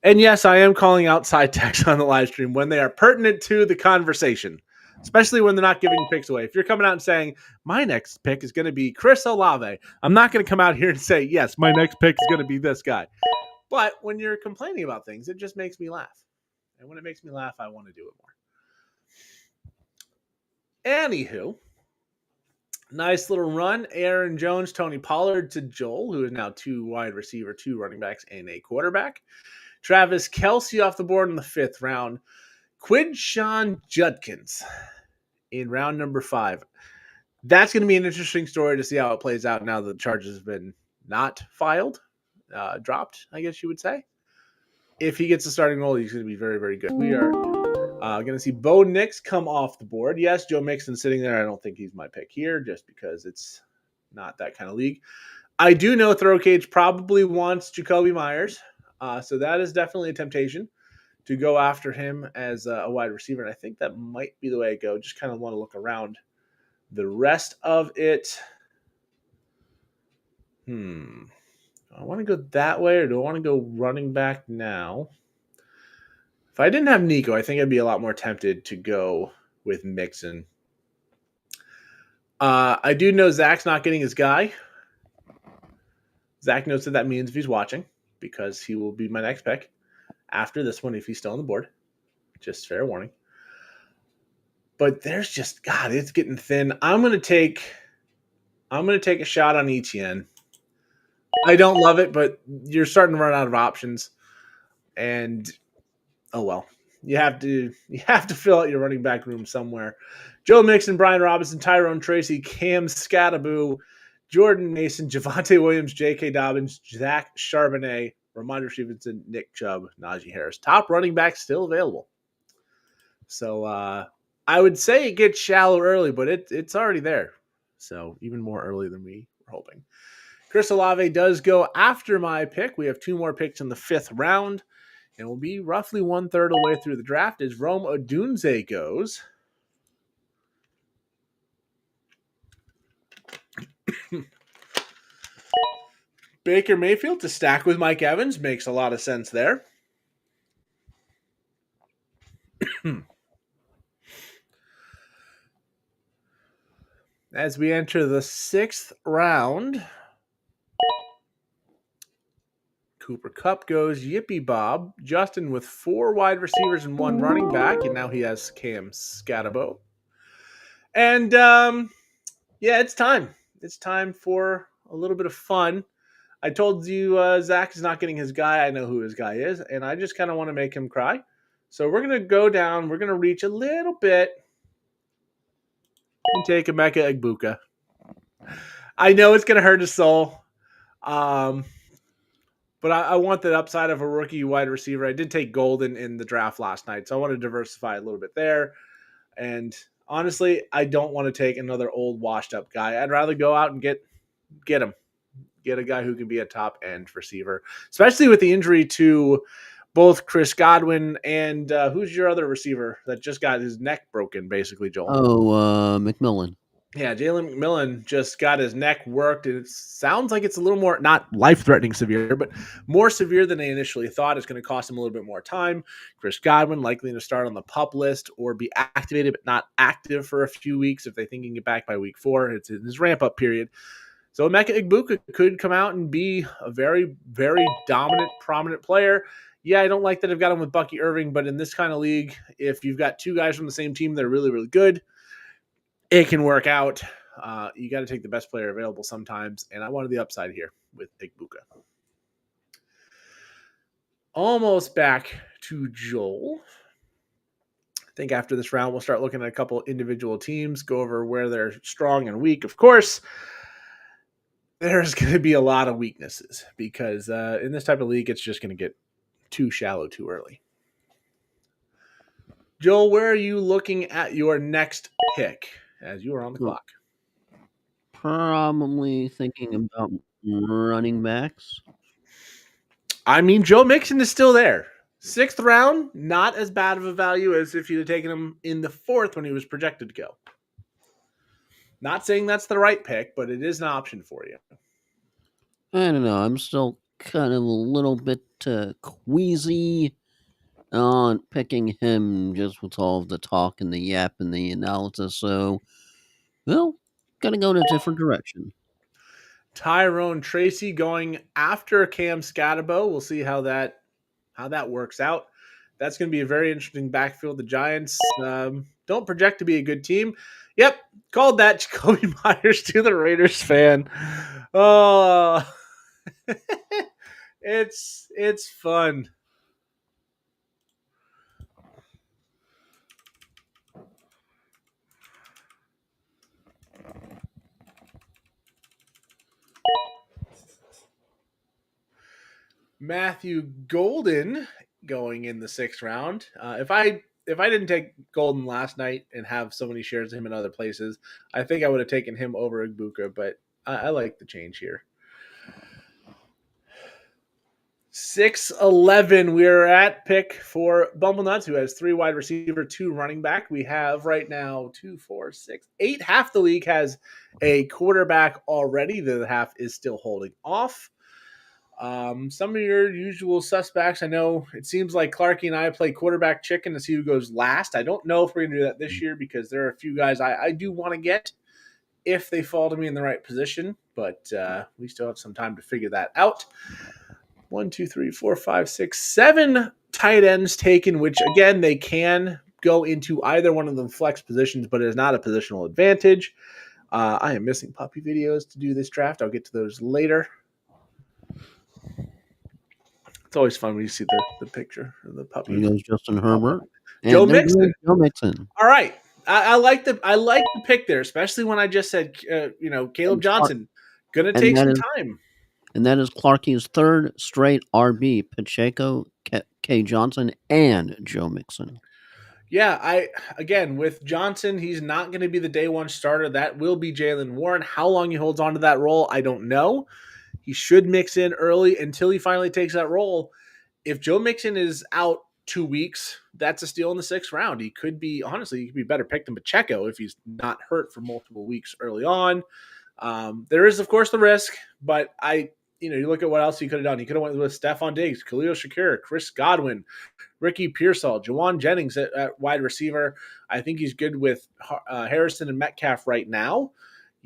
And yes, I am calling out side texts on the live stream when they are pertinent to the conversation, especially when they're not giving picks away. If you're coming out and saying, my next pick is going to be Chris Olave, I'm not going to come out here and say, yes, my next pick is going to be this guy. But when you're complaining about things, it just makes me laugh. And when it makes me laugh, I want to do it more. Anywho, nice little run. Aaron Jones, Tony Pollard to Joel, who is now 2 wide receiver, 2 running backs, and a quarterback. Travis Kelce off the board in the 5th round. Quinshon Judkins in round number 5. That's going to be an interesting story to see how it plays out now that the charges have been not filed, dropped, I guess you would say. If he gets a starting role, he's going to be very, very good. We are going to see Bo Nix come off the board. Yes, Joe Mixon sitting there. I don't think he's my pick here just because it's not that kind of league. I do know Throw Cage probably wants Jacoby Myers, so that is definitely a temptation to go after him as a wide receiver. And I think that might be the way I go. Just kind of want to look around the rest of it. Do I want to go that way or do I want to go running back now? If I didn't have Nico, I think I'd be a lot more tempted to go with Mixon. I do know Zach's not getting his guy. Zach knows what that means if he's watching, because he will be my next pick after this one if he's still on the board. Just fair warning. But there's just, God, it's getting thin. I'm gonna take a shot on ETN. I don't love it, but you're starting to run out of options. And oh well. You have to fill out your running back room somewhere. Joe Mixon, Brian Robinson, Tyrone Tracy, Cam Scattaboo, Jordan Mason, Javonte Williams, J.K. Dobbins, Zach Charbonnet, Ramondre Stevenson, Nick Chubb, Najee Harris. Top running back still available. So I would say it gets shallow early, but it's already there. So even more early than we were hoping. Chris Olave does go after my pick. We have 2 more picks in the 5th round. And we'll be roughly 1/3 of the way through the draft as Rome Odunze goes. Baker Mayfield to stack with Mike Evans makes a lot of sense there. As we enter the 6th round, Cooper Kupp goes, Yippee Bob. Justin with 4 wide receivers and 1 running back, and now he has Cam Scatabo. And yeah, it's time. It's time for a little bit of fun. I told you Zach is not getting his guy. I know who his guy is, and I just kind of want to make him cry. So we're going to go down. We're going to reach a little bit and take Emeka Egbuka. I know it's going to hurt his soul, but I want the upside of a rookie wide receiver. I did take Golden in the draft last night, so I want to diversify a little bit there. And honestly, I don't want to take another old washed-up guy. I'd rather go out and get him. Get a guy who can be a top-end receiver, especially with the injury to both Chris Godwin and who's your other receiver that just got his neck broken, basically, Joel? McMillan. Yeah, Jalen McMillan just got his neck worked, and it sounds like it's a little more, not life-threatening severe, but more severe than they initially thought. It's going to cost him a little bit more time. Chris Godwin likely to start on the PUP list or be activated but not active for a few weeks if they think he can get back by week 4. It's in his ramp-up period. So Emeka Egbuka could come out and be a very, very dominant, prominent player. Yeah, I don't like that I've got him with Bucky Irving, but in this kind of league, if you've got 2 guys from the same team that are really, really good, it can work out. You got to take the best player available sometimes, and I wanted the upside here with Egbuka. Almost back to Joel. I think after this round, we'll start looking at a couple individual teams, go over where they're strong and weak. Of course, there's going to be a lot of weaknesses because in this type of league, it's just going to get too shallow too early. Joel, where are you looking at your next pick as you are on the clock? Probably thinking about running backs. I mean, Joe Mixon is still there. 6th round, not as bad of a value as if you'd have taken him in the 4th when he was projected to go. Not saying that's the right pick, but it is an option for you. I don't know. I'm still kind of a little bit queasy on picking him just with all of the talk and the yap and the analysis. So, well, gotta go in a different direction. Tyrone Tracy going after Cam Scatabo. We'll see how that works out. That's going to be a very interesting backfield. The Giants don't project to be a good team. Yep, called that. Jacoby Myers to the Raiders fan. Oh, it's fun. Matthew Golden going in the 6th round. If I didn't take Golden last night and have so many shares of him in other places, I think I would have taken him over Egbuka, but I like the change here. 6-11. We're at pick for Bumblenuts, who has 3 wide receiver, 2 running back. We have right now 2, 4, 6, 8. Half the league has a quarterback already. The other half is still holding off. Some of your usual suspects. I know it seems like Clarky and I play quarterback chicken to see who goes last. I don't know if we're going to do that this year because there are a few guys I do want to get if they fall to me in the right position, but we still have some time to figure that out. 1, 2, 3, 4, 5, 6, 7 tight ends taken, which again, they can go into either one of the flex positions, but it is not a positional advantage. I am missing puppy videos to do this draft. I'll get to those later. It's always fun when you see the picture of the puppy. There goes Justin Herbert. And Joe there Mixon. goes Joe Mixon. All right. I like the pick there, especially when I just said Caleb Johnson gonna take some time. And that is Clarky's 3rd straight RB. Pacheco, K. Johnson, and Joe Mixon. Yeah, again with Johnson, he's not going to be the day one starter. That will be Jaylen Warren. How long he holds on to that role, I don't know. He should mix in early until he finally takes that role. If Joe Mixon is out 2 weeks, that's a steal in the 6th round. He could be better picked than Pacheco if he's not hurt for multiple weeks early on. There is, of course, the risk, but you look at what else he could have done. He could have went with Stephon Diggs, Khalil Shakir, Chris Godwin, Ricky Pearsall, Jawan Jennings at wide receiver. I think he's good with Harrison and Metcalf right now.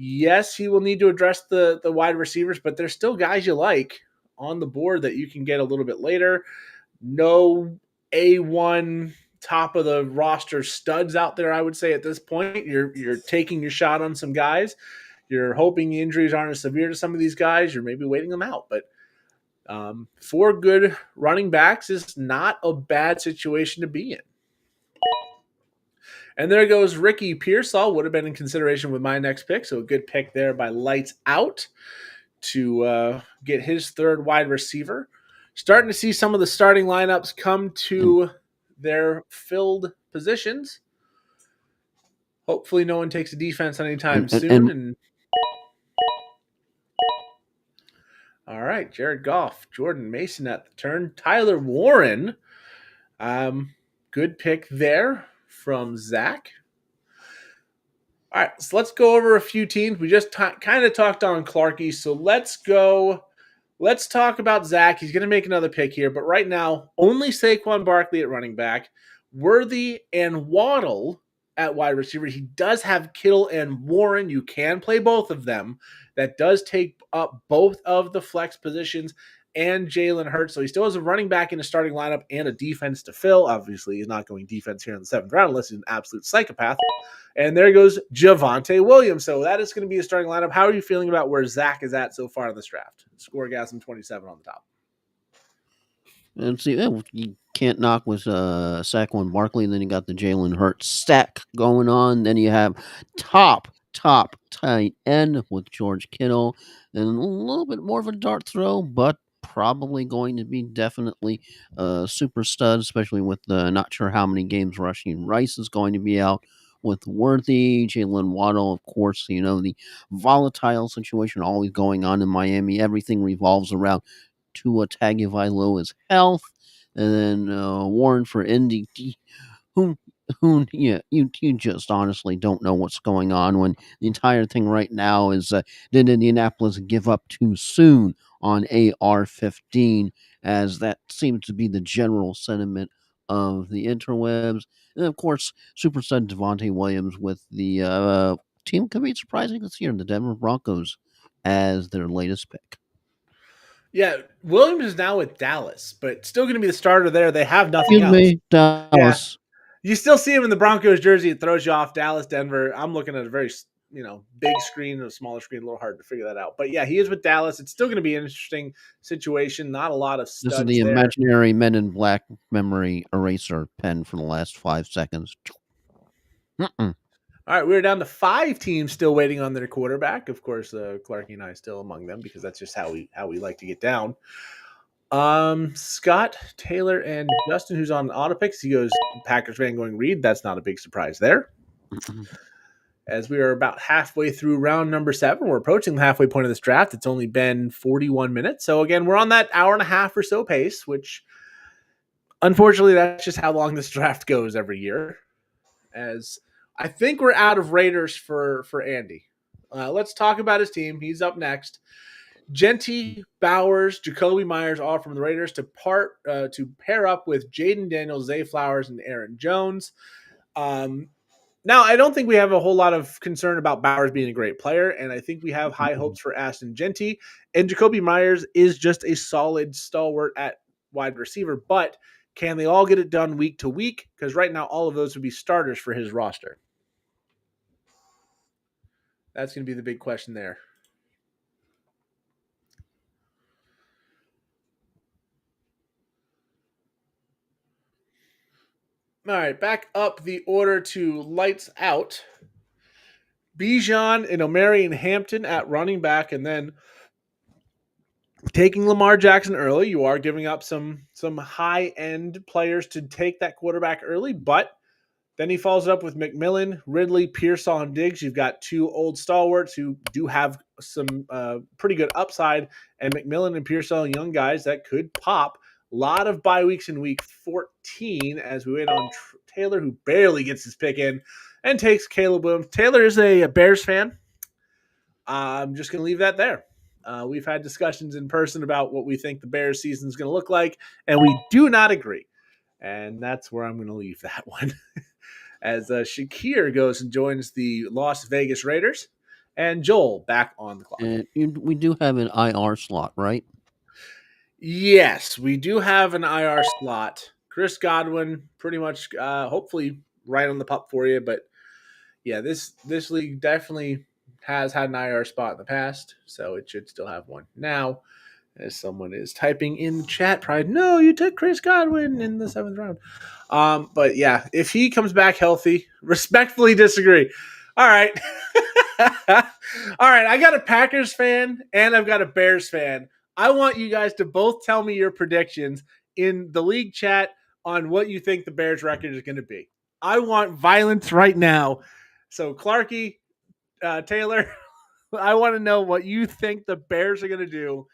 Yes, he will need to address the wide receivers, but there's still guys you like on the board that you can get a little bit later. No A1 top of the roster studs out there, I would say at this point. You're taking your shot on some guys. You're hoping the injuries aren't as severe to some of these guys. You're maybe waiting them out. But 4 good running backs is not a bad situation to be in. And there goes Ricky Pearsall. Would have been in consideration with my next pick. So a good pick there by Lights Out to get his 3rd wide receiver. Starting to see some of the starting lineups come to their filled positions. Hopefully no one takes a defense anytime soon. All right, Jared Goff, Jordan Mason at the turn. Tyler Warren, good pick there from Zach. All right, so let's go over a few teams. We just kind of talked on Clarky, so let's talk about Zach. He's going to make another pick here, but right now, only Saquon Barkley at running back, Worthy and Waddle at wide receiver. He does have Kittle and Warren. You can play both of them. That does take up both of the flex positions and Jalen Hurts. So he still has a running back in the starting lineup and a defense to fill. Obviously, he's not going defense here in the 7th round unless he's an absolute psychopath. And there goes Javonte Williams. So that is going to be a starting lineup. How are you feeling about where Zach is at so far in this draft? Scoregasm 27 on the top. And see, you can't knock with Saquon Barkley. And then you got the Jalen Hurts stack going on. Then you have top tight end with George Kittle. And a little bit more of a dart throw, but probably going to be definitely a super stud, especially with the not sure how many games Rasheen Rice is going to be out. With Worthy, Jalen Waddle, of course, the volatile situation always going on in Miami. Everything revolves around Tua Tagovailoa's health, and then Warren for Indy, who you just honestly don't know what's going on when the entire thing right now is did Indianapolis give up too soon on AR-15, as that seems to be the general sentiment of the interwebs. And of course, super stud Devontae Williams with the team could be surprising this year, the Denver Broncos, as their latest pick. Yeah, Williams is now with Dallas, but still going to be the starter there. They have nothing else. Dallas. Yeah. You still see him in the Broncos jersey. It throws you off. Dallas, Denver. I'm looking at a very big screen and a smaller screen. A little hard to figure that out. But yeah, he is with Dallas. It's still going to be an interesting situation. Not a lot of studs. This is the imaginary Men in Black memory eraser pen for the last 5 seconds. All right, we're down to 5 teams still waiting on their quarterback. Of course, Clarky and I still among them because that's just how we like to get down. Scott, Taylor, and Justin, who's on auto picks, he goes Packers fan going Reed. That's not a big surprise there. as we are about halfway through round number 7. We're approaching the halfway point of this draft. It's only been 41 minutes. So again, we're on that hour and a half or so pace, which unfortunately that's just how long this draft goes every year. As I think we're out of Raiders for Andy. Let's talk about his team. He's up next. Genty, Bowers, Jacoby Myers, all from the Raiders to pair up with Jaden Daniels, Zay Flowers, and Aaron Jones. Now, I don't think we have a whole lot of concern about Bowers being a great player, and I think we have high hopes for Ashton Genty. And Jacoby Myers is just a solid stalwart at wide receiver, but can they all get it done week to week? Because right now, all of those would be starters for his roster. That's going to be the big question there. All right, back up the order to lights out. Bijan and Omarion Hampton at running back, and then taking Lamar Jackson early. You are giving up some high-end players to take that quarterback early, but then he follows it up with McMillan, Ridley, Pearsall, and Diggs. You've got two old stalwarts who do have some pretty good upside, and McMillan and Pearsall, young guys that could pop. A lot of bye weeks in week 14 as we wait on Taylor, who barely gets his pick in, and takes Caleb Williams. Taylor is a Bears fan. I'm just going to leave that there. We've had discussions in person about what we think the Bears season is going to look like, and we do not agree. And that's where I'm going to leave that one. As Shakir goes and joins the Las Vegas Raiders, and Joel back on the clock. And we do have an IR slot, right? Yes, we do have an IR slot. Chris Godwin, pretty much, hopefully right on the pup for you. But yeah, this league definitely has had an IR spot in the past, so it should still have one now. As someone is typing in the chat, probably, no, you took Chris Godwin in the 7th round. But yeah, if he comes back healthy, respectfully disagree. All right. All right, I got a Packers fan and I've got a Bears fan. I want you guys to both tell me your predictions in the league chat on what you think the Bears record is going to be. I want violence right now. So Clarky, Taylor, I want to know what you think the Bears are going to do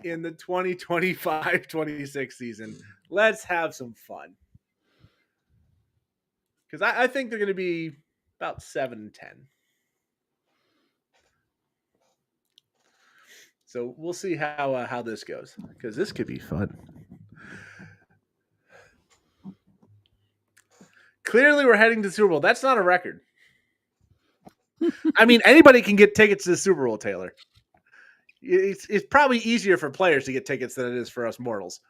in the 2025-26 season. Let's have some fun. Because I think they're going to be about 7-10. So we'll see how this goes, because this could be fun. Clearly, we're heading to the Super Bowl. That's not a record. I mean, anybody can get tickets to the Super Bowl, Taylor. It's probably easier for players to get tickets than it is for us mortals.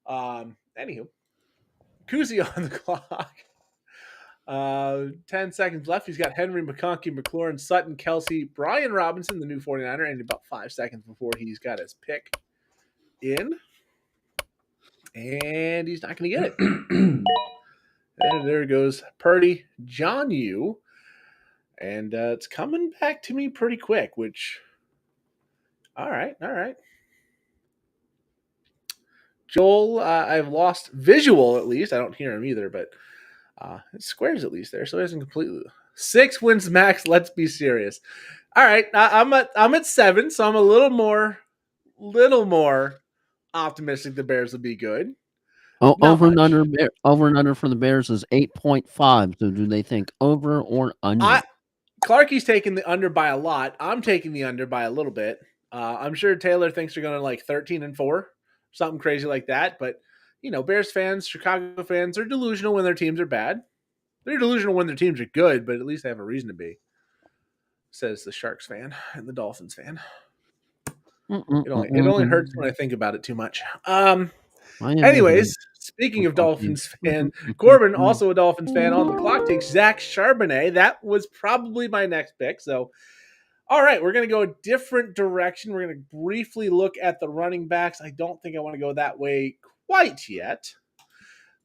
Anywho, Kuzi on the clock. 10 seconds left. He's got Henry, McConkey, McLaurin, Sutton, Kelsey, Brian Robinson, the new 49er, and about 5 seconds before he's got his pick in. And he's not going to get it. And there goes Purdy, John Yu. And it's coming back to me pretty quick, which, all right. Joel, I've lost visual at least. I don't hear him either, but it squares at least there, so it isn't completely. 6 wins max. Let's be serious. All right, I'm at 7, so I'm a little more optimistic the Bears will be good. Over and under for the Bears is 8.5. So do they think over or under? Clarky's taking the under by a lot. I'm taking the under by a little bit. I'm sure Taylor thinks they're going to like 13-4, something crazy like that. But you know, Bears fans, Chicago fans are delusional when their teams are bad. They're delusional when their teams are good, but at least they have a reason to be, says the Sharks fan and the Dolphins fan. It only hurts when I think about it too much. Anyways, speaking of Dolphins fan, Corbin, also a Dolphins fan, on the clock takes Zach Charbonnet. That was probably my next pick. So, all right, we're going to go a different direction. We're going to briefly look at the running backs. I don't think I want to go that way quite yet.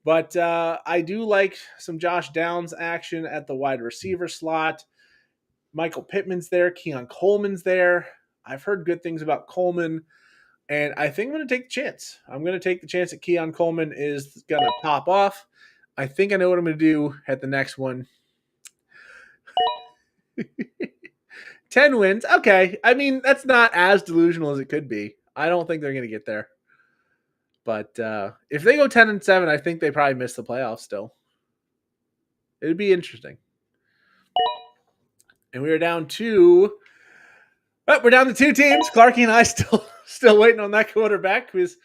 But I do like some Josh Downs action at the wide receiver slot. Michael Pittman's there. Keon Coleman's there. I've heard good things about Coleman, and I think I'm going to take the chance. I'm going to take the chance that Keon Coleman is going to pop off. I think I know what I'm going to do at the next one. 10 wins. Okay. I mean, that's not as delusional as it could be. I don't think they're going to get there. But if they go 10-7, I think they probably miss the playoffs still. It'd be interesting. And we're down to 2 teams. Clarky and I still waiting on that quarterback because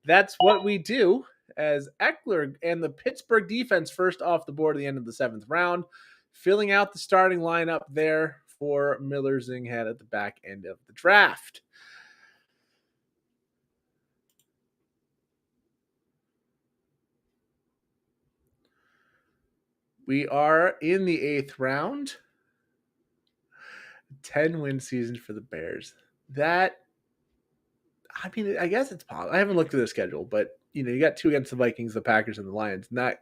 that's what we do. As Eckler and the Pittsburgh defense first off the board at the end of the 7th round, filling out the starting lineup there for Miller Zinghead at the back end of the draft. We are in the 8th round. 10-win season for the Bears. That, I mean, I guess it's possible. I haven't looked at the schedule, but you got 2 against the Vikings, the Packers, and the Lions. And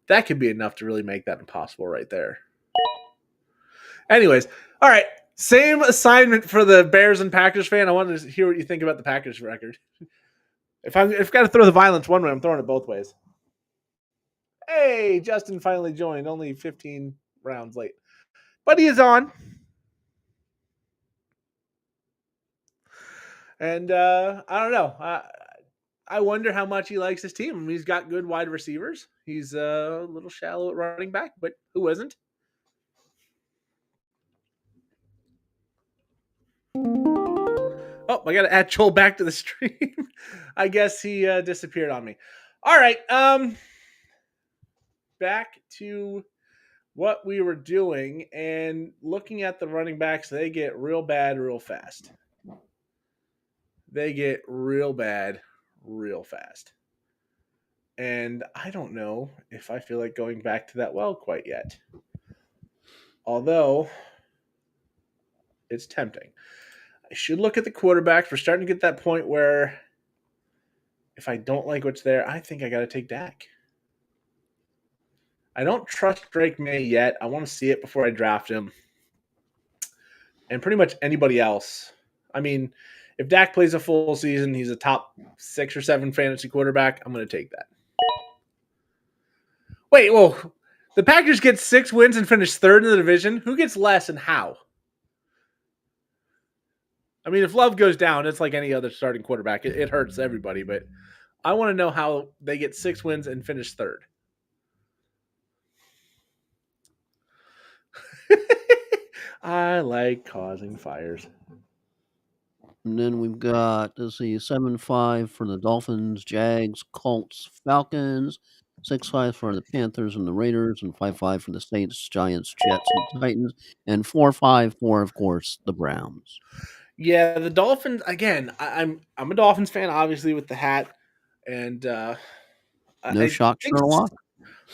that could be enough to really make that impossible right there. Anyways, all right. Same assignment for the Bears and Packers fan. I wanted to hear what you think about the Packers record. If I've got to throw the violence one way, I'm throwing it both ways. Hey, Justin finally joined, only 15 rounds late. But he is on. And I don't know. I wonder how much he likes his team. I mean, he's got good wide receivers. He's a little shallow at running back, but who isn't? Oh, I got to add Joel back to the stream. I guess he disappeared on me. All right. Back to what we were doing and looking at the running backs. They get real bad real fast. They get real bad real fast. And I don't know if I feel like going back to that well quite yet. Although it's tempting. I should look at the quarterbacks. We're starting to get that point where if I don't like what's there, I think I got to take Dak. I don't trust Drake May yet. I want to see it before I draft him. And pretty much anybody else. I mean, if Dak plays a full season, he's a top 6 or 7 fantasy quarterback, I'm going to take that. Wait, whoa. The Packers get 6 wins and finish 3rd in the division. Who gets less and how? I mean, if Love goes down, it's like any other starting quarterback. It hurts everybody, but I want to know how they get 6 wins and finish 3rd. I like causing fires. And then we've got, 7-5 for the Dolphins, Jags, Colts, Falcons, 6-5 for the Panthers and the Raiders, and 5-5 for the Saints, Giants, Jets, and Titans, and 4-5 for, of course, the Browns. Yeah, the Dolphins, again, I'm a Dolphins fan, obviously, with the hat. And no shock, Sherlock?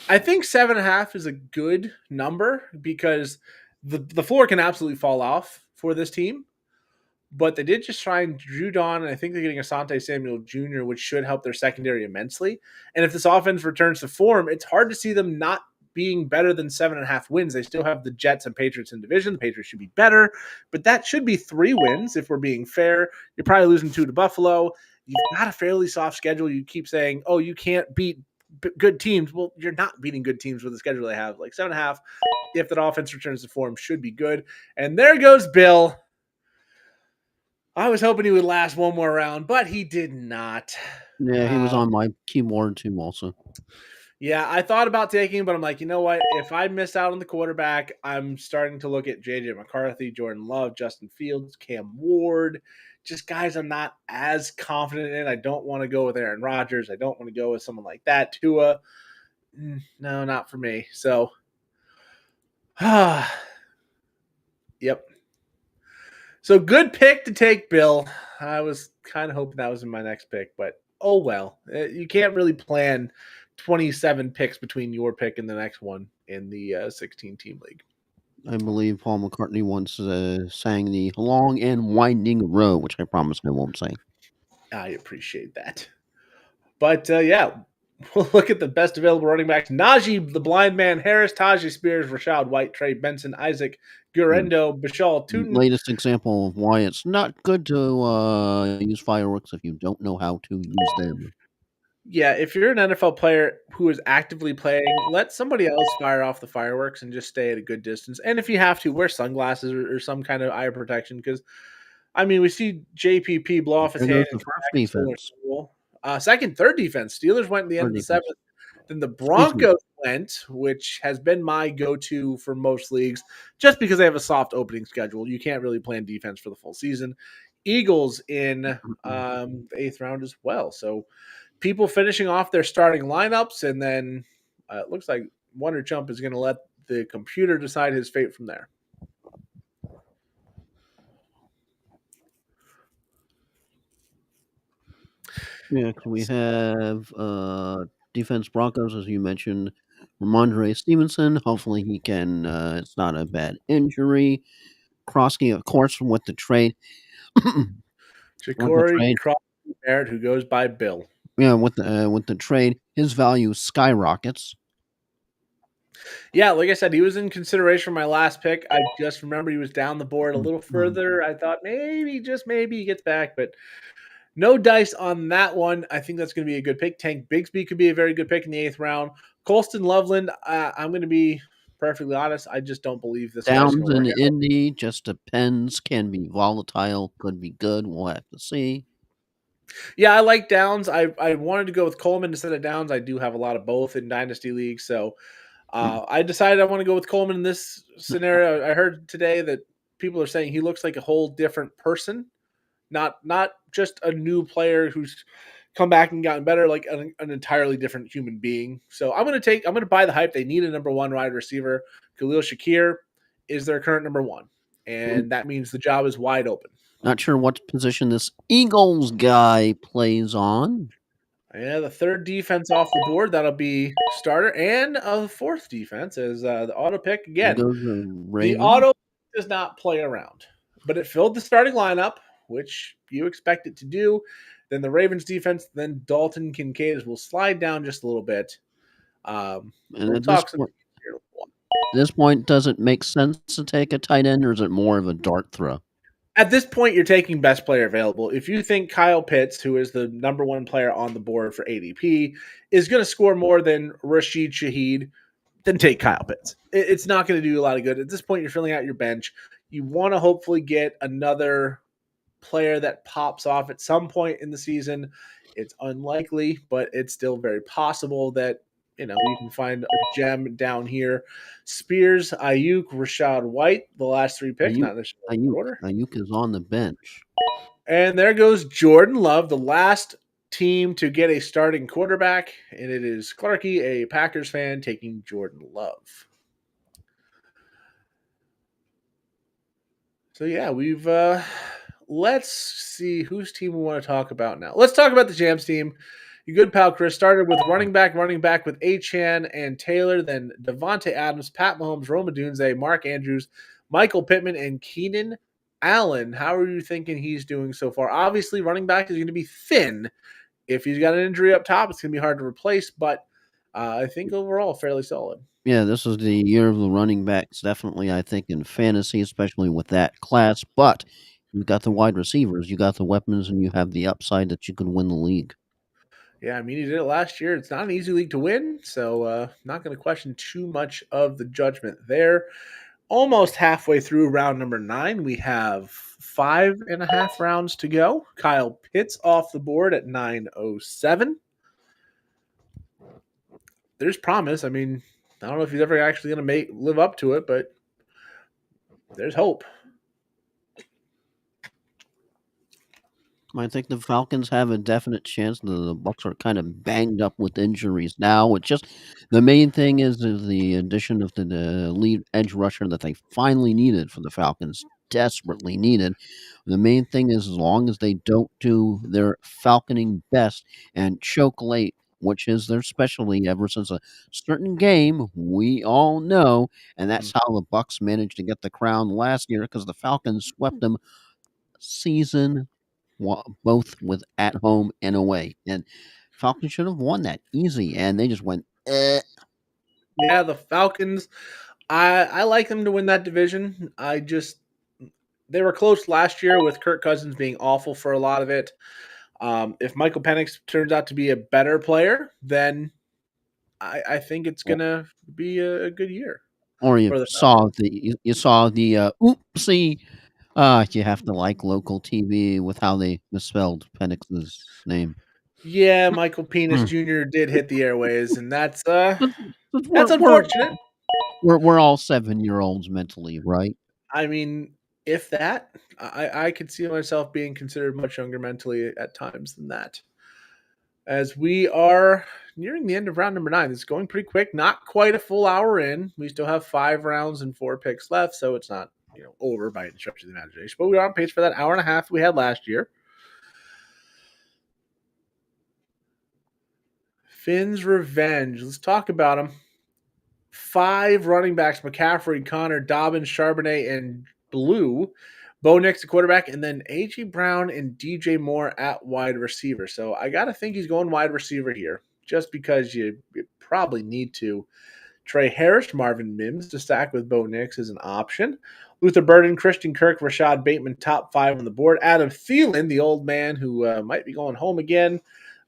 I think 7.5 is a good number because the floor can absolutely fall off for this team. But they did just sign Judon, and I think they're getting Asante Samuel Jr., which should help their secondary immensely. And if this offense returns to form, it's hard to see them not being better than 7.5 wins. They still have the Jets and Patriots in division. The Patriots should be better, but that should be 3 wins if we're being fair. You're probably losing 2 to Buffalo. You've got a fairly soft schedule. You keep saying, oh, you can't beat good teams. Well, you're not beating good teams with the schedule they have. Like 7.5, if that offense returns to form, should be good. And there goes Bill. I was hoping he would last one more round, but he did not. Yeah, he was on my keyboard too also. Yeah, I thought about taking him, but I'm like, you know what? If I miss out on the quarterback, I'm starting to look at J.J. McCarthy, Jordan Love, Justin Fields, Cam Ward, just guys I'm not as confident in. I don't want to go with Aaron Rodgers. I don't want to go with someone like that. Tua, no, not for me. So, yep. So good pick to take, Bill. I was kind of hoping that was in my next pick, but oh well. You can't really plan 27 picks between your pick and the next one in the 16-team league. I believe Paul McCartney once sang the long and winding road, which I promise I won't say. I appreciate that. But yeah, we'll look at the best available running backs. Najee, the blind man, Harris, Tajay Spears, Rashad White, Trey Benson, Isaac Guerrero, Bashal Tootin. Latest example of why it's not good to use fireworks if you don't know how to use them. Yeah, if you're an NFL player who is actively playing, let somebody else fire off the fireworks and just stay at a good distance. And if you have to, wear sunglasses or some kind of eye protection because I mean, we see JPP blow off his There hand goes the and come first back and score a defense. goal. Second, third defense. Steelers went in the end Third of the defense. seventh. Then the Excuse me. Broncos went, which has been my go-to for most leagues, just because they have a soft opening schedule. You can't really plan defense for the full season. Eagles in the eighth round as well. So people finishing off their starting lineups, and then it looks like Wonder Chump is going to let the computer decide his fate from there. Yeah, 'cause we have defense Broncos, as you mentioned, Ramondre Stevenson. Hopefully he can. It's not a bad injury. Krosky, of course, with the trade. with the Ja'Cory trade, Crosby Barrett, who goes by Bill. yeah, with the trade, his value skyrockets. Yeah, like I said, he was in consideration for my last pick. I just remember he was down the board a little further. I thought maybe, just maybe, he gets back, but no dice on that one. I think that's going to be a good pick. Tank Bigsby could be a very good pick in the eighth round. Colston Loveland, I'm going to be perfectly honest. I just don't believe this guy's Downs going to in work out. Indy just depends. Can be volatile. Could be good. We'll have to see. Yeah, I like Downs. I wanted to go with Coleman instead of Downs. I do have a lot of both in Dynasty League, so I decided I want to go with Coleman in this scenario. I heard today that people are saying he looks like a whole different person, not just a new player who's come back and gotten better, like an entirely different human being. So I'm gonna buy the hype. They need a number one wide receiver. Khalil Shakir is their current number one, and that means the job is wide open. Not sure what position this Eagles guy plays on. Yeah, the third defense off the board. That'll be starter and a fourth defense as the auto pick There again. goes the The Raven. auto does not play around, but it filled the starting lineup, which you expect it to do. Then the Ravens defense, then Dalton Kincaid will slide down just a little bit. And We'll at this talk some. point, does it make sense to take a tight end, or is it more of a dart throw? At this point, you're taking best player available. If you think Kyle Pitts, who is the number one player on the board for ADP, is going to score more than Rashid Shaheed, then take Kyle Pitts. It's not going to do you a lot of good. At this point, you're filling out your bench. You want to hopefully get another player that pops off at some point in the season. It's unlikely, but it's still very possible that you can find a gem down here. Spears, Ayuk, Rashad White, the last three picks, not necessarily in order. Ayuk is on the bench. And there goes Jordan Love, the last team to get a starting quarterback, and it is Clarky, a Packers fan, taking Jordan Love. So yeah, we've let's see whose team we want to talk about now. Let's talk about the Jams team. Your good pal Chris started with running back with Achane and Taylor, then Devontae Adams, Pat Mahomes, Roma Dunze, Mark Andrews, Michael Pittman, and Keenan Allen. How are you thinking he's doing so far? Obviously, running back is going to be thin. If he's got an injury up top, it's going to be hard to replace, but I think overall fairly solid. Yeah, this is the year of the running backs, definitely, I think, in fantasy, especially with that class. But you've got the wide receivers, you got the weapons, and you have the upside that you could win the league. Yeah, I mean, he did it last year. It's not an easy league to win, so not going to question too much of the judgment there. Almost halfway through round number 9. We have 5.5 rounds to go. Kyle Pitts off the board at 9:07. There's promise. I mean, I don't know if he's ever actually going to live up to it, but there's hope. I think the Falcons have a definite chance. The Bucks are kind of banged up with injuries now. It's just the main thing is the addition of the lead edge rusher that they finally needed for the Falcons, desperately needed. The main thing is as long as they don't do their falconing best and choke late, which is their specialty ever since a certain game we all know, and that's how the Bucks managed to get the crown last year because the Falcons swept them season both with at home and away. And Falcons should have won that easy, and they just went. Yeah, the Falcons. I like them to win that division. They were close last year with Kirk Cousins being awful for a lot of it. If Michael Penix turns out to be a better player, then I think it's gonna be a good year Or you for the saw Falcons. you saw the oopsie. You have to like local TV with how they misspelled Penix's name. Yeah, Michael Penis Hmm. Jr. did hit the airways, and that's But that's unfortunate. we're all 7-year-olds mentally, right? I mean, if that, I could see myself being considered much younger mentally at times than that. As we are nearing the end of round number 9, it's going pretty quick. Not quite a full hour in. We still have 5 rounds and 4 picks left, so it's not over by any stretch of the imagination. But we are on pace for that hour and a half we had last year. Finn's revenge. Let's talk about him. 5 running backs: McCaffrey, Connor, Dobbins, Charbonnet, and Blue. Bo Nix, the quarterback, and then A.J. Brown and DJ Moore at wide receiver. So I got to think he's going wide receiver here, just because you probably need to. Trey Harris, Marvin Mims to stack with Bo Nix is an option. Luther Burden, Christian Kirk, Rashad Bateman, top 5 on the board. Adam Thielen, the old man who might be going home again,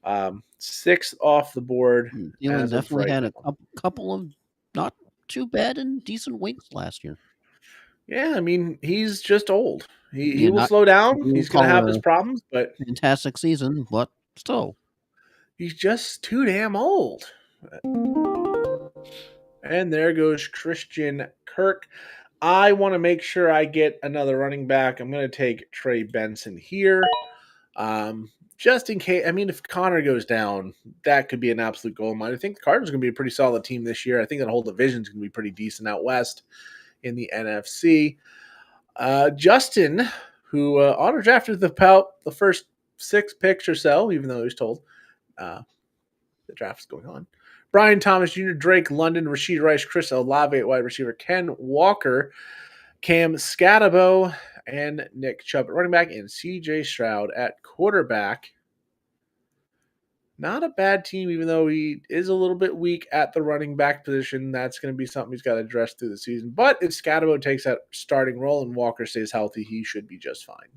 6th off the board. Thielen as of definitely right had now. a couple of not too bad and decent weeks last year. Yeah, I mean, he's just old. He Yeah, will not slow down. we He's would going to call have it his a problems, but fantastic season, but still. he's just too damn old. And there goes Christian Kirk. I want to make sure I get another running back. I'm going to take Trey Benson here. Just in case. I mean, if Connor goes down, that could be an absolute gold mine. I think the Cardinals are going to be a pretty solid team this year. I think that whole division is going to be pretty decent out west in the NFC. Justin, who auto drafted the first 6 picks or so, even though he was told the draft is going on. Brian Thomas Jr., Drake London, Rashid Rice, Chris Olave at wide receiver, Ken Walker, Cam Scatabo, and Nick Chubb at running back, and CJ Stroud at quarterback. Not a bad team, even though he is a little bit weak at the running back position. That's going to be something he's got to address through the season. But if Scatabo takes that starting role and Walker stays healthy, he should be just fine.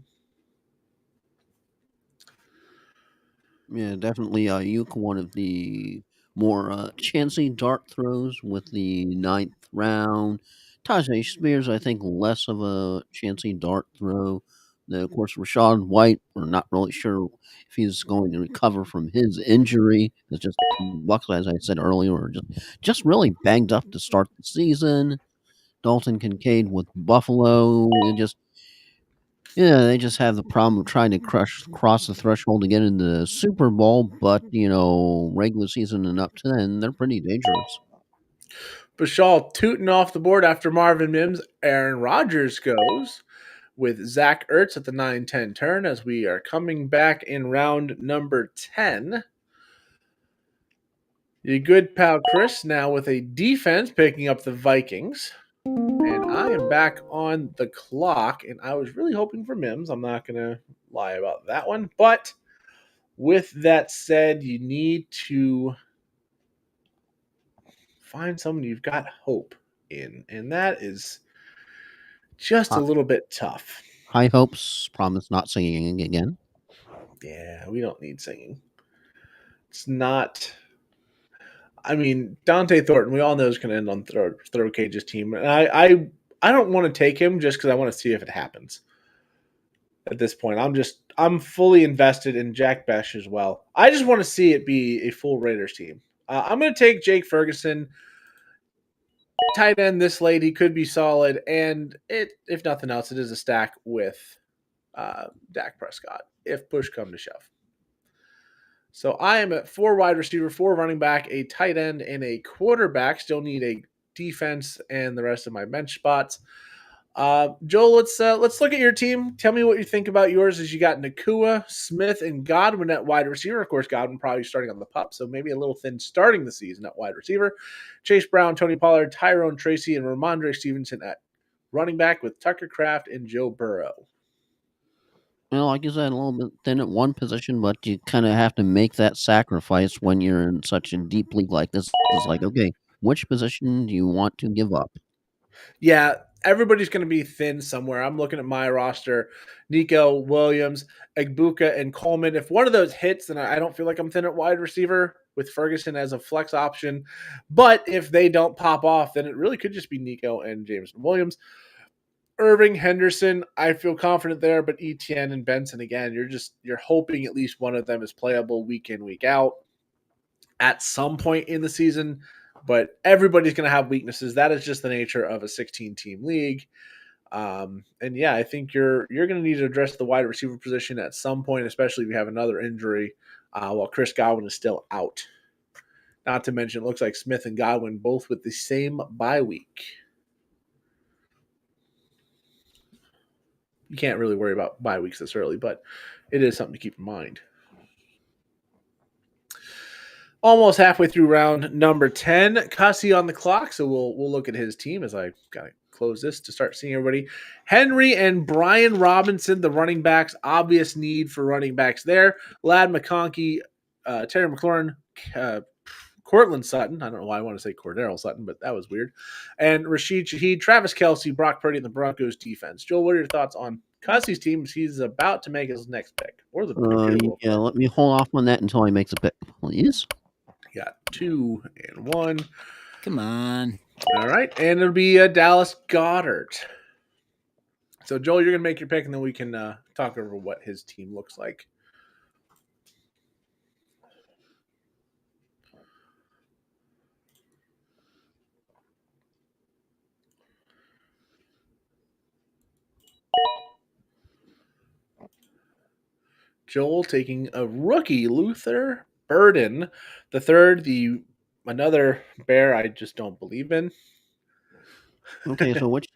Yeah, definitely Ayuk, one of the more chancy dart throws with the 9th round. Tajay Spears, I think, less of a chancy dart throw. Then, of course, Rashad White, we're not really sure if he's going to recover from his injury. It's just Bucks, as I said earlier, are just really banged up to start the season. Dalton Kincaid with Buffalo, and they just have the problem of trying to cross the threshold to get into the Super Bowl, but regular season and up to then, they're pretty dangerous. Bashal tooting off the board after Marvin Mims. Aaron Rodgers goes with Zach Ertz at the 9-10 turn as we are coming back in round number 10. Your good pal Chris now with a defense picking up the Vikings. And I am back on the clock, and I was really hoping for Mims. I'm not going to lie about that one. But with that said, you need to find someone you've got hope in, and that is just a little bit tough. High hopes, promise not singing again. Yeah, we don't need singing. It's not. I mean, Dante Thornton, we all know is going to end on Throw Cage's team, and I don't want to take him just because I want to see if it happens. At this point, I'm fully invested in Jack Besh as well. I just want to see it be a full Raiders team. I'm going to take Jake Ferguson, tight end this late. He could be solid, and if nothing else, it is a stack with Dak Prescott if push come to shove. So I am at 4 wide receiver, 4 running back, a tight end, and a quarterback. Still need a defense and the rest of my bench spots. Joel, let's look at your team. Tell me what you think about yours. As you got Nakua, Smith, and Godwin at wide receiver. Of course, Godwin probably starting on the pup, so maybe a little thin starting the season at wide receiver. Chase Brown, Tony Pollard, Tyrone Tracy, and Ramondre Stevenson at running back with Tucker Kraft and Joe Burrow. Like you said, a little bit thin at one position, but you kind of have to make that sacrifice when you're in such a deep league like this. It's like, okay, which position do you want to give up? Yeah, everybody's going to be thin somewhere. I'm looking at my roster: Nico Williams, Egbuka, and Coleman. If one of those hits, then I don't feel like I'm thin at wide receiver with Ferguson as a flex option. But if they don't pop off, then it really could just be Nico and Jameson Williams. Irving, Henderson, I feel confident there, but Etienne and Benson, again, you're hoping at least one of them is playable week in, week out at some point in the season. But everybody's going to have weaknesses. That is just the nature of a 16-team league. And yeah, I think you're going to need to address the wide receiver position at some point, especially if you have another injury while Chris Godwin is still out. Not to mention, it looks like Smith and Godwin both with the same bye week. You can't really worry about bye weeks this early, but it is something to keep in mind. Almost halfway through round number 10. Cussy on the clock, so we'll look at his team as I got to close this to start seeing everybody. Henry and Brian Robinson, the running backs. Obvious need for running backs there. Ladd McConkey, Terry McLaurin, Cortland Sutton. I don't know why I want to say Cordero Sutton, but that was weird. And Rashid Shaheed, Travis Kelce, Brock Purdy, and the Broncos defense. Joel, what are your thoughts on Cussy's team? He's about to make his next pick. Or the Yeah, let me hold off on that until he makes a pick, please. Got 2 and 1. Come on. All right, and it'll be Dallas Goedert. So, Joel, you're going to make your pick, and then we can talk over what his team looks like. Joel taking a rookie, Luther Burden, the third, another Bear I just don't believe in. Okay, so which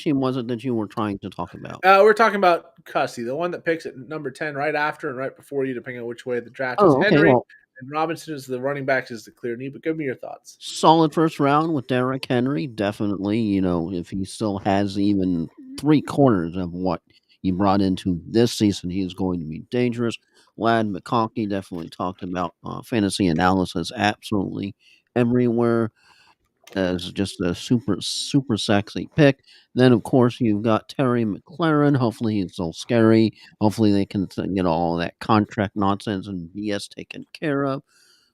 team was it that you were trying to talk about? We're talking about Cussy, the one that picks at number 10 right after and right before you, depending on which way the draft is. Okay, Henry and Robinson is the running backs is the clear need, but give me your thoughts. Solid first round with Derrick Henry. Definitely, if he still has even 3/4 of what he brought into this season, he is going to be dangerous. Ladd McConkey definitely talked about fantasy analysis absolutely everywhere as just a super sexy pick. Then of course you've got Terry McLaurin. Hopefully he's still scary. Hopefully they can get all that contract nonsense and BS taken care of.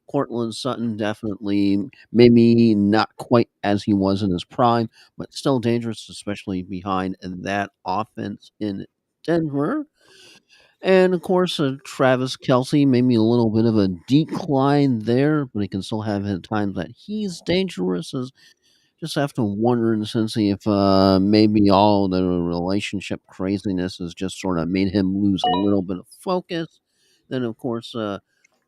Cortland Sutton definitely maybe not quite as he was in his prime, but still dangerous, especially behind that offense in Denver. And of course, Travis Kelce, maybe a little bit of a decline there, but he can still have at times that he's dangerous. Just have to wonder in a sense if maybe all the relationship craziness has just sort of made him lose a little bit of focus. Then, of course,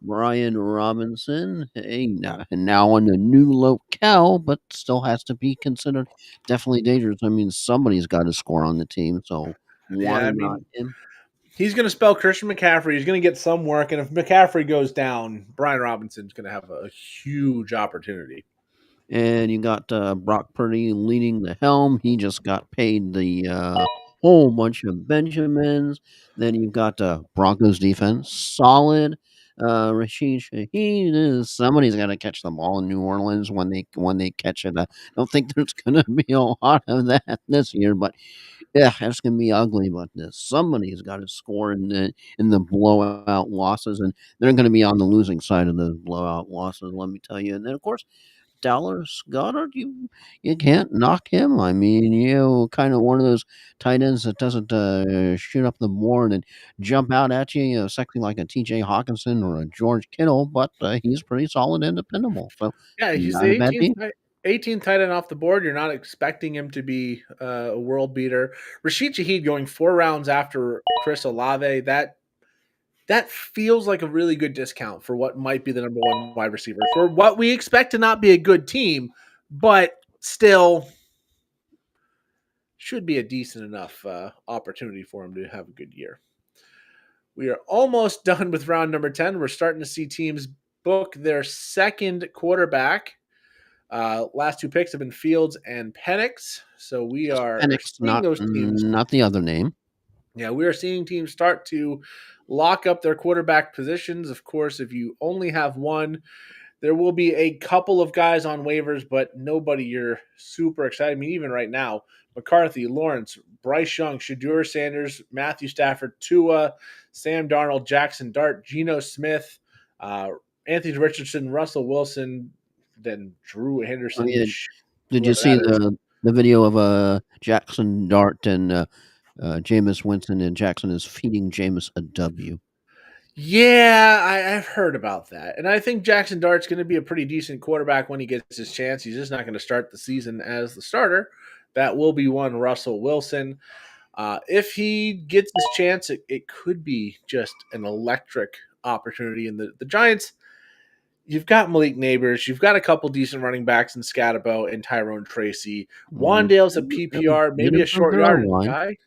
Brian Robinson, now on a new locale, but still has to be considered definitely dangerous. I mean, somebody's got to score on the team, so why not him? He's going to spell Christian McCaffrey. He's going to get some work, and if McCaffrey goes down, Brian Robinson's going to have a huge opportunity. And you got Brock Purdy leading the helm. He just got paid the whole bunch of Benjamins. Then you've got Broncos defense, solid. Rashid Shaheed, somebody's got to catch the ball in New Orleans when they catch it. I don't think there's going to be a lot of that this year, but yeah, that's going to be ugly. But somebody's got to score in the blowout losses, and they're going to be on the losing side of the blowout losses. Let me tell you. And then of course, Dallas Goedert, you can't knock him. I mean, kind of one of those tight ends that doesn't shoot up the board and jump out at you, something like a T.J. Hawkinson or a George Kittle, but he's pretty solid and dependable. So yeah, he's not a bad team. 18th tight end off the board. You're not expecting him to be a world beater. Rashid Shaheed going 4 rounds after Chris Olave, that feels like a really good discount for what might be the number 1 wide receiver for what we expect to not be a good team, but still should be a decent enough opportunity for him to have a good year. We are almost done with round number 10. We're starting to see teams book their second quarterback. Last 2 picks have been Fields and Penix. So we are seeing those teams. Not the other name. Yeah, we are seeing teams start to lock up their quarterback positions. Of course, if you only have one, There will be a couple of guys on waivers, but nobody you're super excited. I mean, even right now, McCarthy, Lawrence, Bryce Young, Shadur Sanders, Matthew Stafford, Tua, Sam Darnold, Jackson Dart, Geno Smith, Anthony Richardson, Russell Wilson, then Drew Oh, Henderson, yeah. Did you whoever see that is. the video of Jackson Dart and Jameis Winston, and Jackson is feeding Jameis a W? Yeah, I've heard about that. And I think Jackson Dart's going to be a pretty decent quarterback when he gets his chance. He's just not going to start the season as the starter. That will be one Russell Wilson. If he gets his chance, it could be just an electric opportunity. And the Giants, you've got Malik Neighbors, you've got a couple decent running backs in Scatabo and Tyrone Tracy. Wandale's a PPR, maybe a short yardage guy.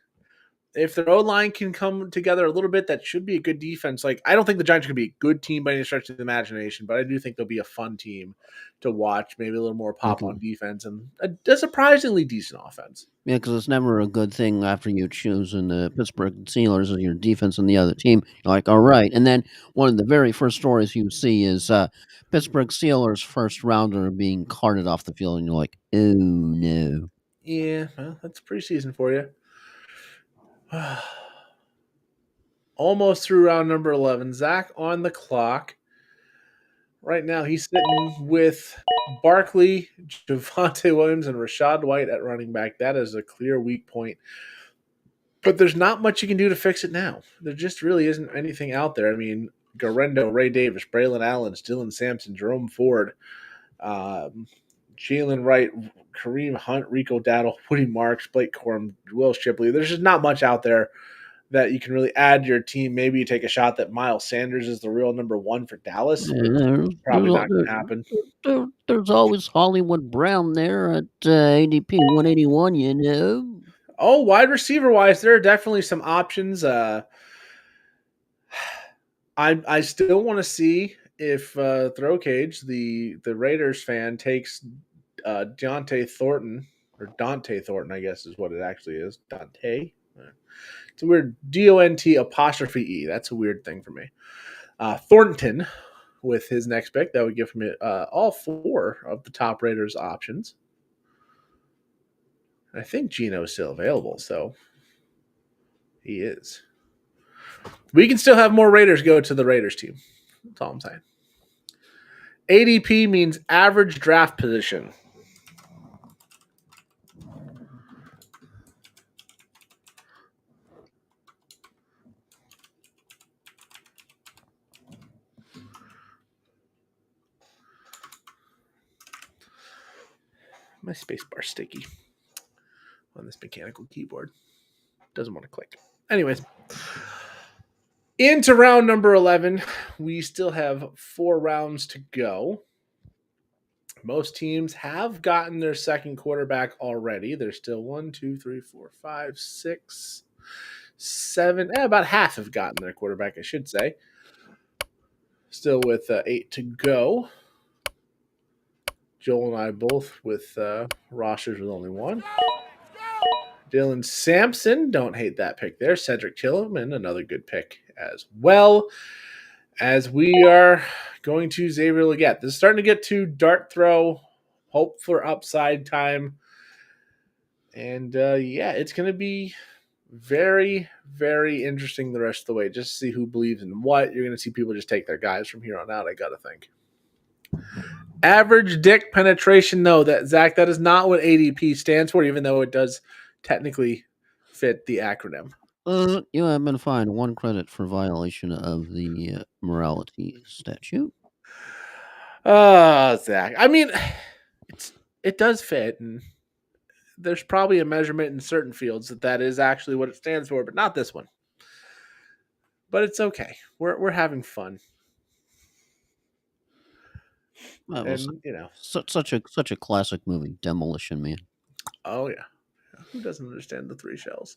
If their O-line can come together a little bit, that should be a good defense. Like, I don't think the Giants are going to be a good team by any stretch of the imagination, but I do think they'll be a fun team to watch, maybe a little more pop on defense and a surprisingly decent offense. Yeah, because it's never a good thing after you choosing the Pittsburgh Steelers as your defense and the other team. You're like, all right. And then one of the very first stories you see is Pittsburgh Steelers first rounder being carted off the field, and you're like, oh no. Yeah, well, that's preseason for you. Almost through round number 11. Zach on the clock. Right now, he's sitting with Barkley, Javonte Williams, and Rashad White at running back. That is a clear weak point. But there's not much you can do to fix it now. There just really isn't anything out there. I mean, Garendo, Ray Davis, Braylon Allen, Dylan Sampson, Jerome Ford, Jalen Wright, Kareem Hunt, Rico Dowdle, Woody Marks, Blake Corum, Will Shipley. There's just not much out there that you can really add to your team. Maybe you take a shot that Miles Sanders is the real number one for Dallas. Probably not going to happen. There's always Hollywood Brown there at ADP 181, you know. Oh, wide receiver wise, there are definitely some options. I still want to see if Throw Cage, the Raiders fan, takes Dante Thornton, I guess is what it actually is. Dante. It's a weird DONT apostrophe E. That's a weird thing for me. Thornton with his next pick. That would give him all four of the top Raiders options. I think Geno is still available, so he is. We can still have more Raiders go to the Raiders team. That's all I'm saying. ADP means average draft position. My spacebar sticky on this mechanical keyboard. Doesn't want to click. Anyways, into round number 11. We still have 4 rounds to go. Most teams have gotten their second quarterback already. There's still 1, 2, 3, 4, 5, 6, 7. About half have gotten their quarterback, I should say. Still with 8 to go. Joel and I both with rosters with only 1. Dylan Sampson, don't hate that pick there. Cedric Tillman, another good pick as well. As we are going to Xavier Legette. This is starting to get to dart throw, hope for upside time. And it's going to be very, very interesting the rest of the way. Just to see who believes in what. You're going to see people just take their guys from here on out, I got to think. Average dick penetration, no, Zach, that is not what ADP stands for, even though it does technically fit the acronym. You have been fined 1 credit for violation of the morality statute. Zach. I mean, it does fit, and there's probably a measurement in certain fields that is actually what it stands for, but not this one. But it's okay. We're having fun. And such a classic movie, Demolition Man. Oh yeah, who doesn't understand the 3 shells?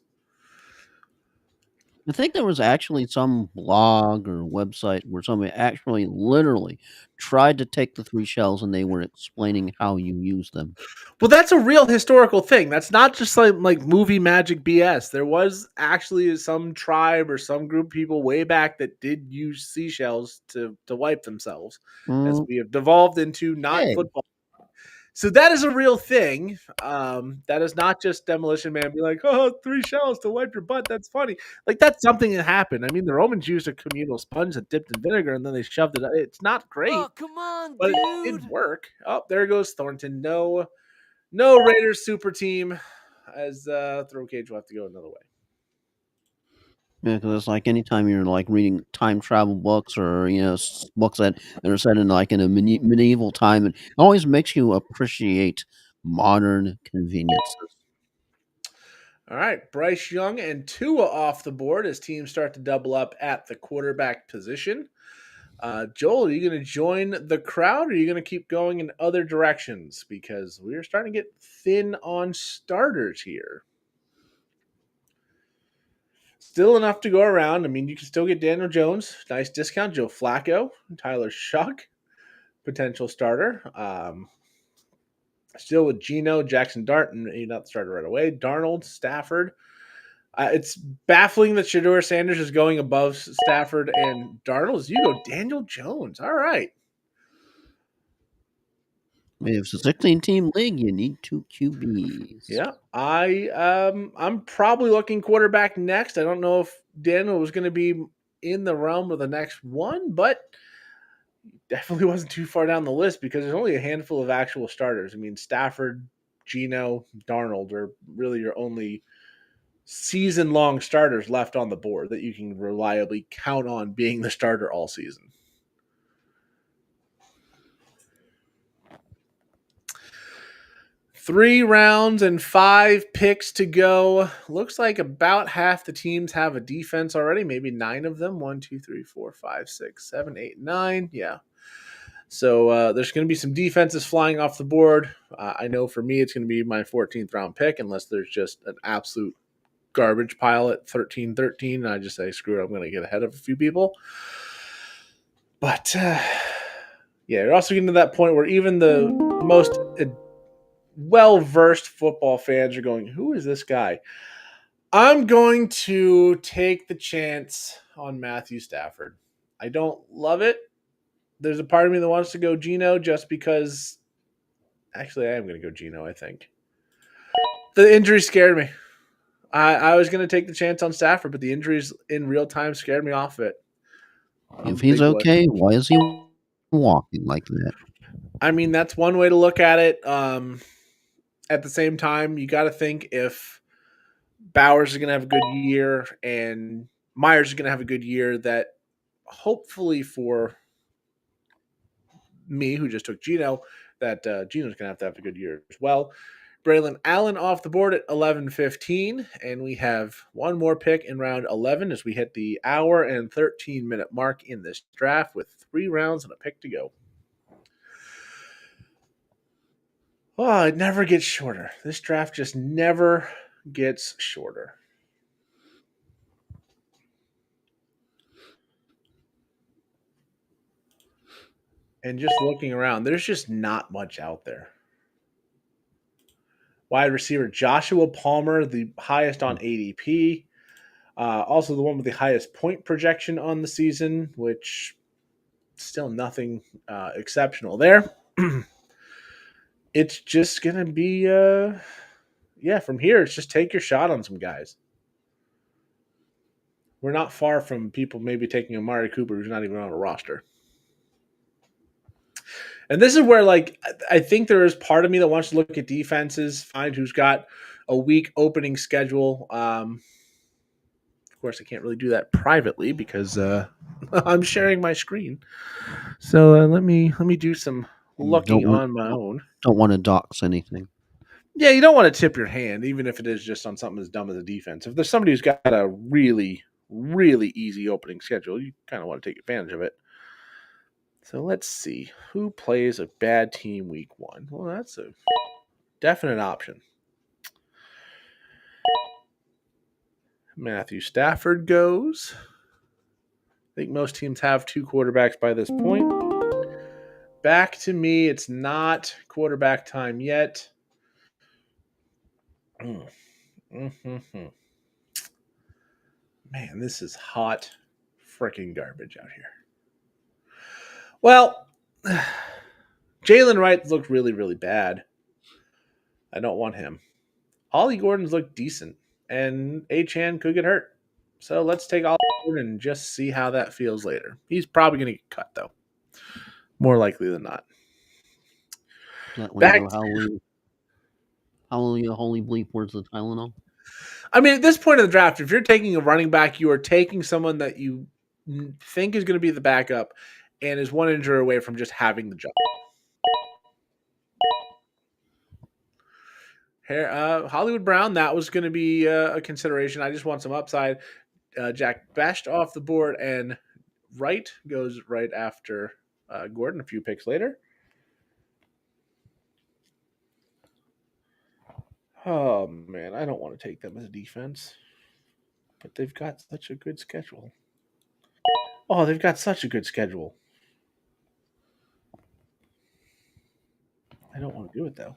I think there was actually some blog or website where somebody actually literally tried to take the 3 shells and they were explaining how you use them. Well, that's a real historical thing. That's not just like movie magic BS. There was actually some tribe or some group of people way back that did use seashells to wipe themselves, as Mm, we have devolved into not hey, football. So that is a real thing. That is not just Demolition Man be like, oh, 3 shells to wipe your butt. That's funny. Like that's something that happened. I mean, the Romans used a communal sponge that dipped in vinegar and then they shoved it. It's not great, Oh, come on, but it did dude. work. Oh, there goes Thornton. No Raiders super team, as Throw Cage will have to go another way. yeah, because it's like anytime you're like reading time travel books or books that are set in like in a medieval time, it always makes you appreciate modern conveniences. All right, Bryce Young and Tua off the board as teams start to double up at the quarterback position. Joel, are you going to join the crowd or are you going to keep going in other directions? Because we're starting to get thin on starters here. Still enough to go around. I mean, you can still get Daniel Jones, nice discount. Joe Flacco, Tyler Shuck, potential starter. Still with Geno, Jackson Dart, and he's not the starter right away. Darnold, Stafford. It's baffling that Shador Sanders is going above Stafford and Darnold. As you go, Daniel Jones. All right. If it's a 16-team league, you need 2 QBs. Yeah. I'm probably looking quarterback next. I don't know if Daniel was going to be in the realm of the next one, but definitely wasn't too far down the list because there's only a handful of actual starters. I mean, Stafford, Geno, Darnold are really your only season long starters left on the board that you can reliably count on being the starter all season. Three rounds and 5 picks to go. Looks like about half the teams have a defense already. Maybe 9 of them. 1, 2, 3, 4, 5, 6, 7, 8, 9. Yeah. So there's going to be some defenses flying off the board. I know for me, it's going to be my 14th round pick, unless there's just an absolute garbage pile at 13-13. And I just say, screw it, I'm going to get ahead of a few people. But yeah, you're also getting to that point where even the most well-versed football fans are going, who is this guy? I'm going to take the chance on Matthew Stafford. I don't love it. There's a part of me that wants to go Geno just because actually I am going to go Geno, I think. The injury scared me. I was going to take the chance on Stafford, but the injuries in real time scared me off it. I'm If a he's big boy. okay, why is he walking like that? I mean, that's one way to look at it. At the same time, you got to think if Bowers is going to have a good year and Myers is going to have a good year, that hopefully for me, who just took Geno, that Geno's going to have a good year as well. Braylon Allen off the board at 11:15, and we have one more pick in round 11 as we hit the hour and 13-minute mark in this draft with 3 rounds and a pick to go. Oh, it never gets shorter. This draft just never gets shorter. And just looking around, there's just not much out there. Wide receiver Joshua Palmer, the highest on ADP. Also the one with the highest point projection on the season, which still nothing exceptional there. It's just going to be, from here, it's just take your shot on some guys. We're not far from people maybe taking Amari Cooper, who's not even on a roster. And this is where, like, I think there is part of me that wants to look at defenses, find who's got a weak opening schedule. Of course, I can't really do that privately because I'm sharing my screen. So let me do some looking Don't want on my own. don't want to dox anything. Yeah, you don't want to tip your hand, even if it is just on something as dumb as a defense. If there's somebody who's got a really, really easy opening schedule, you kind of want to take advantage of it. So let's see. Who plays a bad team week 1? Well, that's a definite option. Matthew Stafford goes. I think most teams have 2 quarterbacks by this point. Back to me. It's not quarterback time yet. Mm-hmm. Man, this is hot freaking garbage out here. Well, Jalen Wright looked really, really bad. I don't want him. Ollie Gordon's looked decent, and Achane could get hurt. So let's take Ollie Gordon and just see how that feels later. He's probably going to get cut, though. More likely than not. That way, Back hallelujah, holy bleep, where's the Tylenol? I mean, at this point of the draft, if you're taking a running back, you are taking someone that you think is going to be the backup and is one injury away from just having the job. Here, Hollywood Brown, that was going to be a consideration. I just want some upside. Jack bashed off the board, and Wright goes right after Gordon a few picks later. Oh, man, I don't want to take them as a defense. But they've got such a good schedule. Oh, they've got such a good schedule. I don't want to do it, though.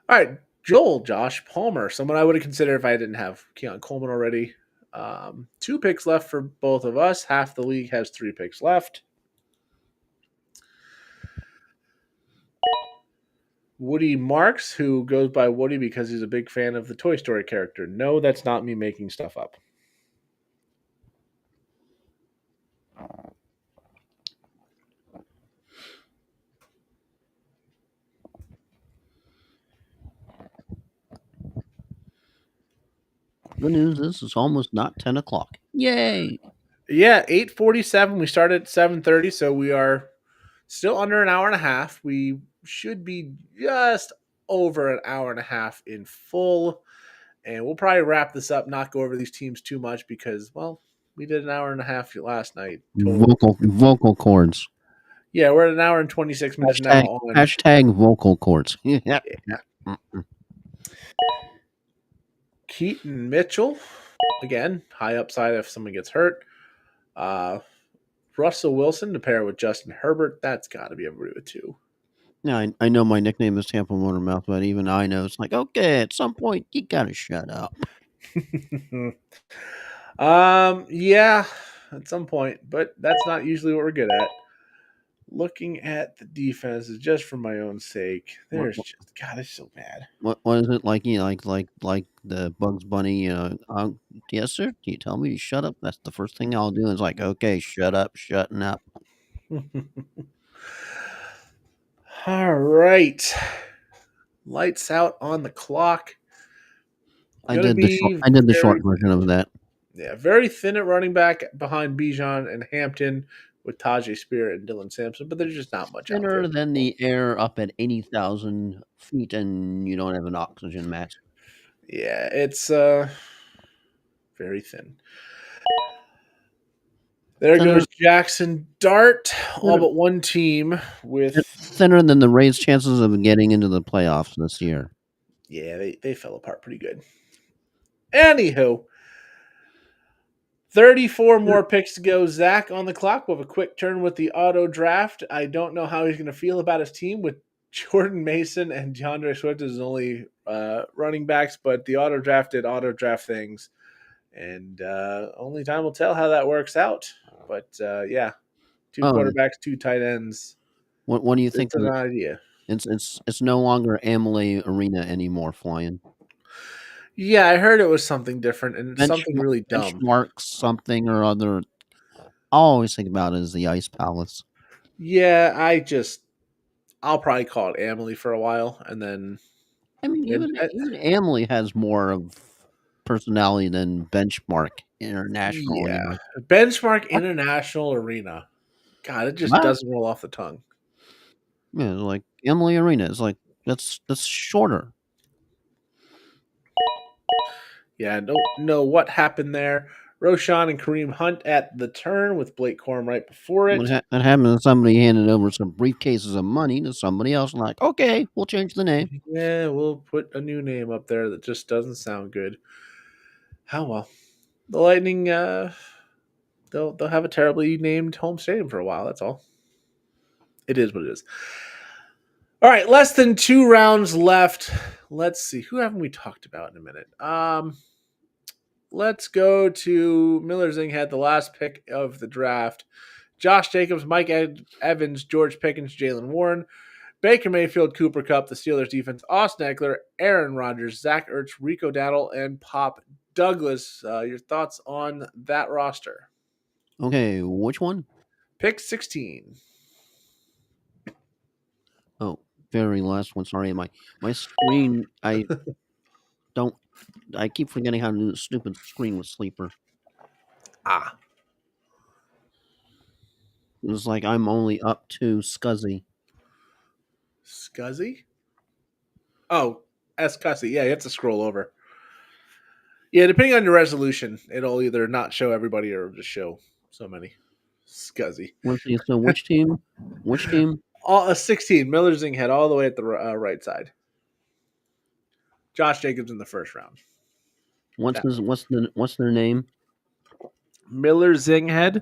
All right, Josh Palmer, someone I would have considered if I didn't have Keon Coleman already. 2 picks left for both of us. Half the league has 3 picks left. Woody Marks, who goes by Woody because he's a big fan of the Toy Story character. No, that's not me making stuff up. Good news is it's almost not 10 o'clock. Yay! Yeah, 8:47. We started at 7:30, so we are still under an hour and a half. We should be just over an hour and a half in full. And we'll probably wrap this up, not go over these teams too much because, well, we did an hour and a half last night. Vocal cords. Yeah, we're at an hour and 26 minutes now. Hashtag vocal cords. Yeah. Keaton Mitchell, again, high upside if someone gets hurt. Russell Wilson to pair with Justin Herbert, that's got to be a root too. Now, I know my nickname is Tampa Motormouth, but even I know it's like, okay, at some point, you got to shut up. Yeah, at some point, but that's not usually what we're good at. Looking at the defenses just for my own sake, there's just God, it's so bad. What is it like? You know, like the Bugs Bunny? Yes, sir. Do you tell me to shut up? That's the first thing I'll do. Is like, okay, shut up, shutting up. All right, lights out on the clock. I did the short version of that. Yeah, very thin at running back behind Bijan and Hampton with Tajay Spear and Dylan Sampson, but there's just not much thinner than the air up at 80,000 feet, and you don't have an oxygen mask. Yeah, it's very thin. There goes Jackson Dart, all but one team with thinner than the Rays' chances of getting into the playoffs this year. Yeah, they fell apart pretty good. Anywho, 34 more picks to go. Zach on the clock. We'll have a quick turn with the auto draft. I don't know how he's going to feel about his team with Jordan Mason and DeAndre Swift as only running backs, but the auto draft things, and only time will tell how that works out. But yeah, 2 quarterbacks, 2 tight ends. What do you think? It's an idea. It's no longer Amalie Arena anymore, flying. Yeah, I heard it was something different and something really dumb. Benchmark something or other. I always think about it as the Ice Palace. Yeah, I'll probably call it Amalie for a while, and then. I mean, even Amalie has more of personality than Benchmark International. Yeah, anyway. Benchmark International Arena. God, it just doesn't roll off the tongue. Yeah, like Amalie Arena is like that's shorter. Yeah, I don't know what happened there. Roshan and Kareem Hunt at the turn with Blake Corum right before it. What happened? Somebody handed over some briefcases of money to somebody else, and like, okay, we'll change the name. Yeah, we'll put a new name up there that just doesn't sound good. Oh well, the Lightning they'll have a terribly named home stadium for a while. That's all. It is what it is. All right, less than 2 rounds left. Let's see. Who haven't we talked about in a minute? Let's go to Miller Zinghead, the last pick of the draft. Josh Jacobs, Mike Evans, George Pickens, Jalen Warren, Baker Mayfield, Cooper Kupp, the Steelers defense, Austin Eckler, Aaron Rodgers, Zach Ertz, Rico Dowdle, and Pop Douglas. Your thoughts on that roster? Okay, which one? Pick 16. Oh, very last one. Sorry, my screen. I keep forgetting how to do the stupid screen with Sleeper. Ah. It was like I'm only up to Scuzzy. Scuzzy? Oh, S. Cussy. Yeah, you have to scroll over. Yeah, depending on your resolution, it'll either not show everybody or just show so many. Scuzzy. Let's see. So which team? Which team? 16. Miller Zinghead all the way at the right side. Josh Jacobs in the first round. What's their name? Miller Zinghead.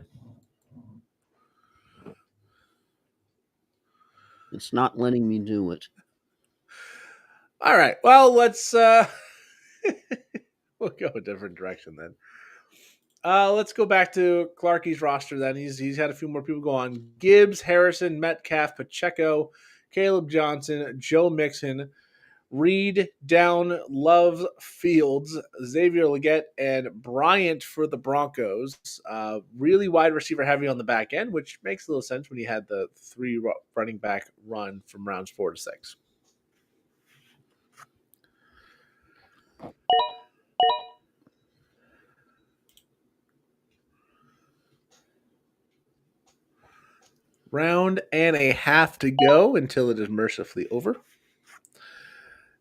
It's not letting me do it. All right. Well, let's we'll go a different direction then. Let's go back to Clarkie's roster then. He's had a few more people go on. Gibbs, Harrison, Metcalf, Pacheco, Caleb Johnson, Joe Mixon, Reed, Down, Love, Fields, Xavier Leggett, and Bryant for the Broncos. Really wide receiver heavy on the back end, which makes a little sense when you had the 3 running back run from rounds 4 to 6. Round and a half to go until it is mercifully over.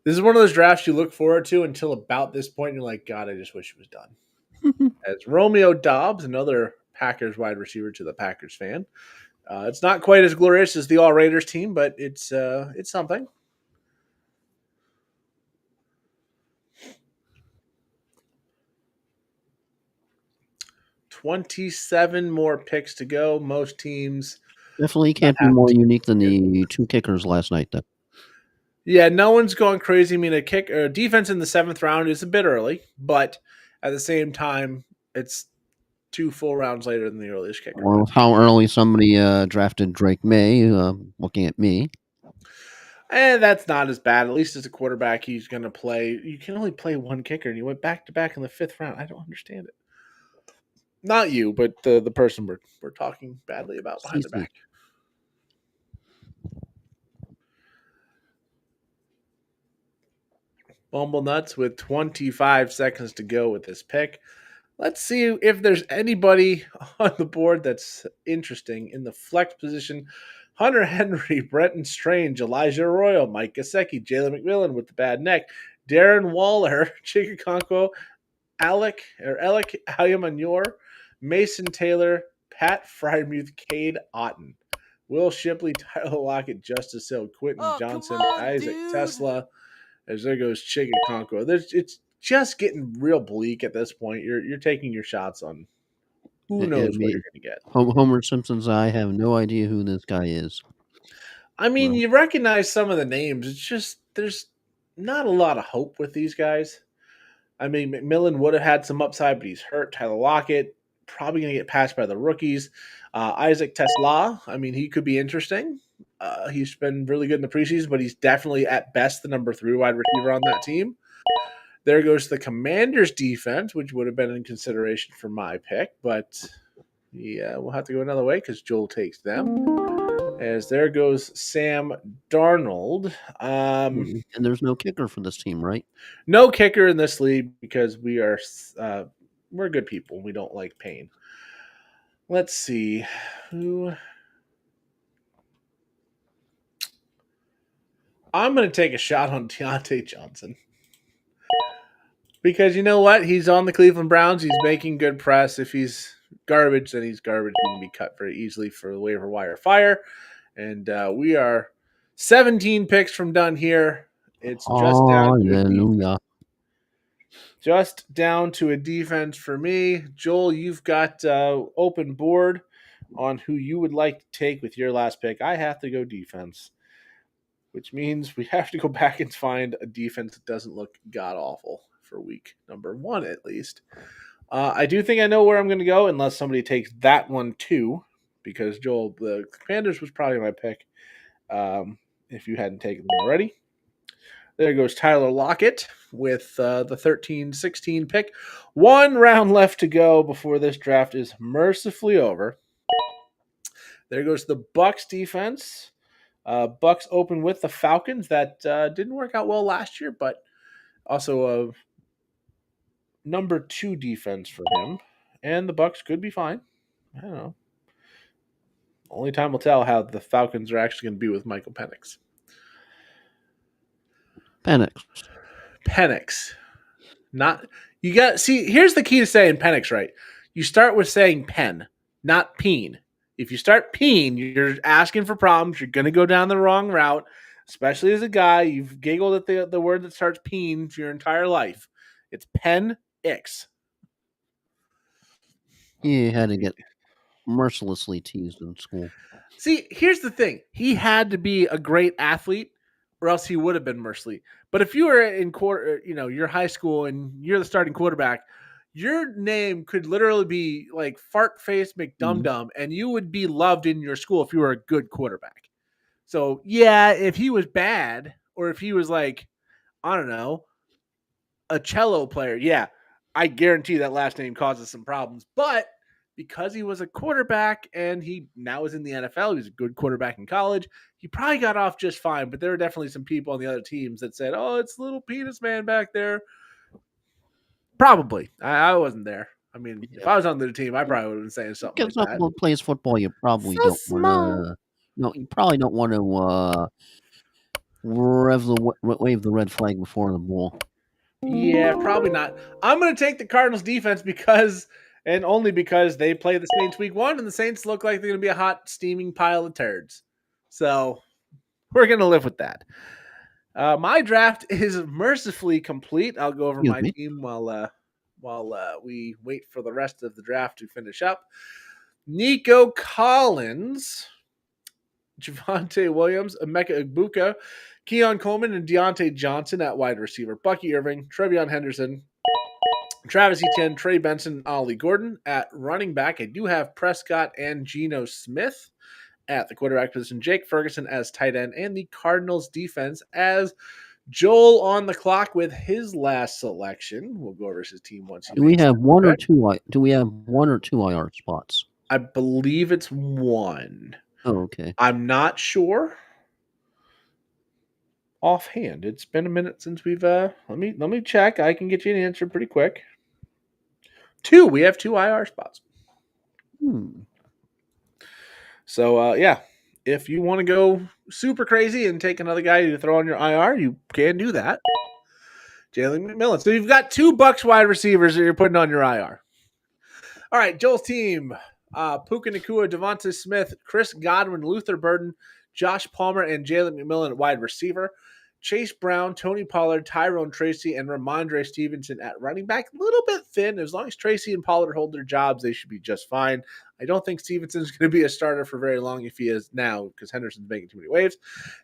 This is one of those drafts you look forward to until about this point. And you're like, God, I just wish it was done. As Romeo Dobbs, another Packers wide receiver to the Packers fan. It's not quite as glorious as the All Raiders team, but it's something. $27 more picks to go. Most teams Definitely can't be more unique than the 2 kickers last night, though. Yeah, no one's going crazy. I mean, a defense in the 7th round is a bit early, but at the same time, it's 2 full rounds later than the earliest kicker. Or how early somebody drafted Drake May, looking at me. And that's not as bad. At least as a quarterback, he's going to play. You can only play 1 kicker, and you went back to back in the 5th round. I don't understand it. Not you, but the person we're talking badly about behind the back. Bumble Nuts with 25 seconds to go with this pick. Let's see if there's anybody on the board that's interesting in the flex position. Hunter Henry, Brenton Strange, Elijah Arroyo, Mike Gesicki, Jalen McMillan with the bad neck, Darren Waller, Chikakonko, Alec Ayamanyor, Mason Taylor, Pat Fryermuth, Cade Otten, Will Shipley, Tyler Lockett, Justice Hill, Quentin Johnson, Isaac Tesla. As there goes Chikakonko. It's just getting real bleak at this point. You're taking your shots on who knows what you're going to get. Homer Simpson's I have no idea who this guy is. I mean, you recognize some of the names. It's just there's not a lot of hope with these guys. I mean, McMillan would have had some upside, but he's hurt. Tyler Lockett probably going to get passed by the rookies. Isaac Tesla, I mean, he could be interesting. He's been really good in the preseason, but he's definitely at best the number 3 wide receiver on that team. There goes the Commanders defense, which would have been in consideration for my pick, but yeah, we'll have to go another way because Joel takes them. As there goes Sam Darnold. And there's no kicker for this team, right? No kicker in this league because we're good people. We don't like pain. Let's see who. I'm going to take a shot on Deontay Johnson. Because you know what? He's on the Cleveland Browns. He's making good press. If he's garbage, then he's garbage. He can be cut very easily for the waiver wire fire. And we are 17 picks from done here. It's just down to Just down to a defense for me. Joel, you've got open board on who you would like to take with your last pick. I have to go defense, which means we have to go back and find a defense that doesn't look god awful for week number 1 at least. I do think I know where I'm going to go, unless somebody takes that one too, because Joel, the Commanders was probably my pick. If you hadn't taken them already. There goes Tyler Lockett with the 13-16 pick. 1 round left to go before this draft is mercifully over. There goes the Bucks defense. Bucks open with the Falcons. That didn't work out well last year, but also a number 2 defense for him. And the Bucks could be fine. I don't know. Only time will tell how the Falcons are actually going to be with Michael Penix. Penix. Not you got see, here's the key to saying Penix right. You start with saying pen, not peen. If you start peen, you're asking for problems. You're gonna go down the wrong route, especially as a guy. You've giggled at the word that starts peen for your entire life. It's Penix. You had to get mercilessly teased in school. See, here's the thing. He had to be a great athlete, or else he would have been mercilessly. But if you were in your high school and you're the starting quarterback, your name could literally be like Fart Face McDumdum, and you would be loved in your school if you were a good quarterback. So yeah, if he was bad, or if he was like, I don't know, a cello player, yeah, I guarantee that last name causes some problems. But because he was a quarterback and he now is in the NFL, he was a good quarterback in college, he probably got off just fine. But there were definitely some people on the other teams that said, oh, it's little penis man back there. Probably. I wasn't there. I mean, if I was on the team, I probably would have been saying something like that. Someone plays football, you probably So don't small. want to. No, you probably don't want to wave the red flag before the ball. Yeah, probably not. I'm going to take the Cardinals defense because, and only because they play the Saints week 1, and the Saints look like they're going to be a hot, steaming pile of turds. So we're going to live with that. My draft is mercifully complete. I'll go over my team while we wait for the rest of the draft to finish up. Nico Collins, Javonte Williams, Emeka Egbuka, Keon Coleman, and Deontay Johnson at wide receiver. Bucky Irving, Trevion Henderson, Travis Etienne, Trey Benson, Ollie Gordon. At running back, I do have Prescott and Geno Smith. At the quarterback position, Jake Ferguson as tight end, and the Cardinals defense as Joel on the clock with his last selection. We'll go over his team once. Do we have one or two? Do we have 1 or 2 IR spots? I believe it's 1. Oh, okay. I'm not sure offhand. It's been a minute since we've. Let me check. I can get you an answer pretty quick. 2. We have 2 IR spots. So yeah, if you want to go super crazy and take another guy to throw on your IR, you can do that. Jalen McMillan. So you've got 2 Bucks wide receivers that you're putting on your IR. All right, Joel's team. Puka Nacua, Devonta Smith, Chris Godwin, Luther Burden, Josh Palmer, and Jalen McMillan at wide receiver. Chase Brown, Tony Pollard, Tyrone Tracy, and Ramondre Stevenson at running back. A little bit thin. As long as Tracy and Pollard hold their jobs, they should be just fine. I don't think Stevenson's going to be a starter for very long if he is now, because Henderson's making too many waves.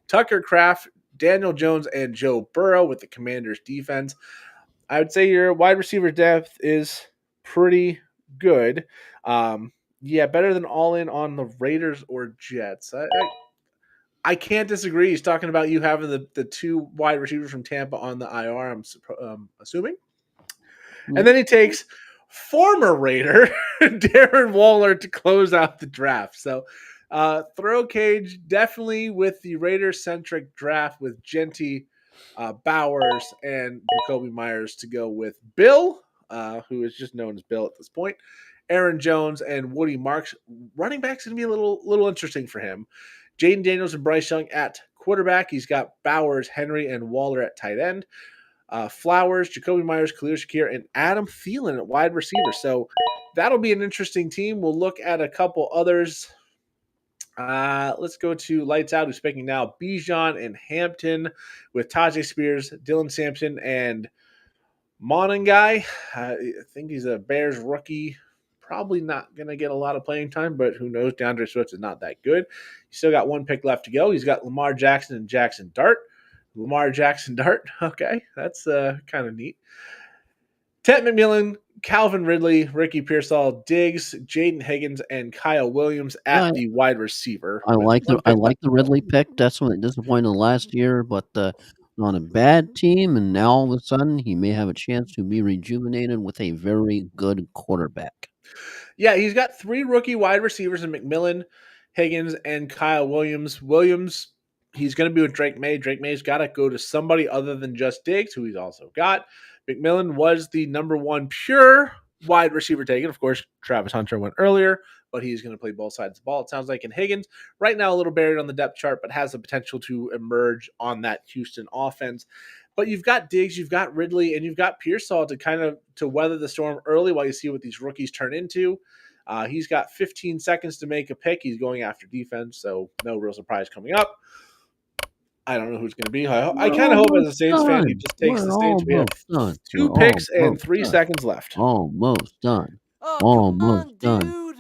Tucker Kraft, Daniel Jones, and Joe Burrow with the Commanders defense. I would say your wide receiver depth is pretty good. Yeah, better than all in on the Raiders or Jets. I can't disagree. He's talking about you having the 2 wide receivers from Tampa on the IR, I'm assuming. And then he takes former Raider Darren Waller to close out the draft. So throw cage definitely with the Raider-centric draft with Genty, Bowers, and Jacoby Myers to go with Bill, who is just known as Bill at this point. Aaron Jones and Woody Marks. Running back's going to be a little interesting for him. Jaden Daniels and Bryce Young at quarterback. He's got Bowers, Henry, and Waller at tight end. Flowers, Jacoby Myers, Khalil Shakir, and Adam Thielen at wide receiver. So that'll be an interesting team. We'll look at a couple others. Let's go to Lights Out, who's speaking now. Bijan and Hampton with Tajay Spears, Dylan Sampson, and Monin guy, I think he's a Bears rookie. Probably not going to get a lot of playing time, but who knows? DeAndre Swift is not that good. He's still got one pick left to go. He's got Lamar Jackson and Jackson Dart. Lamar Jackson Dart. Okay, that's kind of neat. Ted McMillan, Calvin Ridley, Ricky Pearsall, Diggs, Jaden Higgins, and Kyle Williams at the wide receiver. I like the Ridley pick. That's when it disappointed last year, but on a bad team, and now all of a sudden he may have a chance to be rejuvenated with a very good quarterback. Yeah, he's got 3 rookie wide receivers in McMillan, Higgins, and Kyle Williams. Williams, he's going to be with Drake May. Drake May's got to go to somebody other than just Diggs, who he's also got. McMillan was the number 1 pure wide receiver taken. Of course, Travis Hunter went earlier, but he's going to play both sides of the ball, it sounds like. And Higgins, right now a little buried on the depth chart, but has the potential to emerge on that Houston offense. But you've got Diggs, you've got Ridley, and you've got Pearsall to kind of to weather the storm early while you see what these rookies turn into. He's got 15 seconds to make a pick. He's going after defense, so no real surprise coming up. I don't know who's going to be. I kind of hope as a Saints fan he just takes the Saints. We have 2 picks and 3 seconds left. Almost done. Oh, Almost done. dude.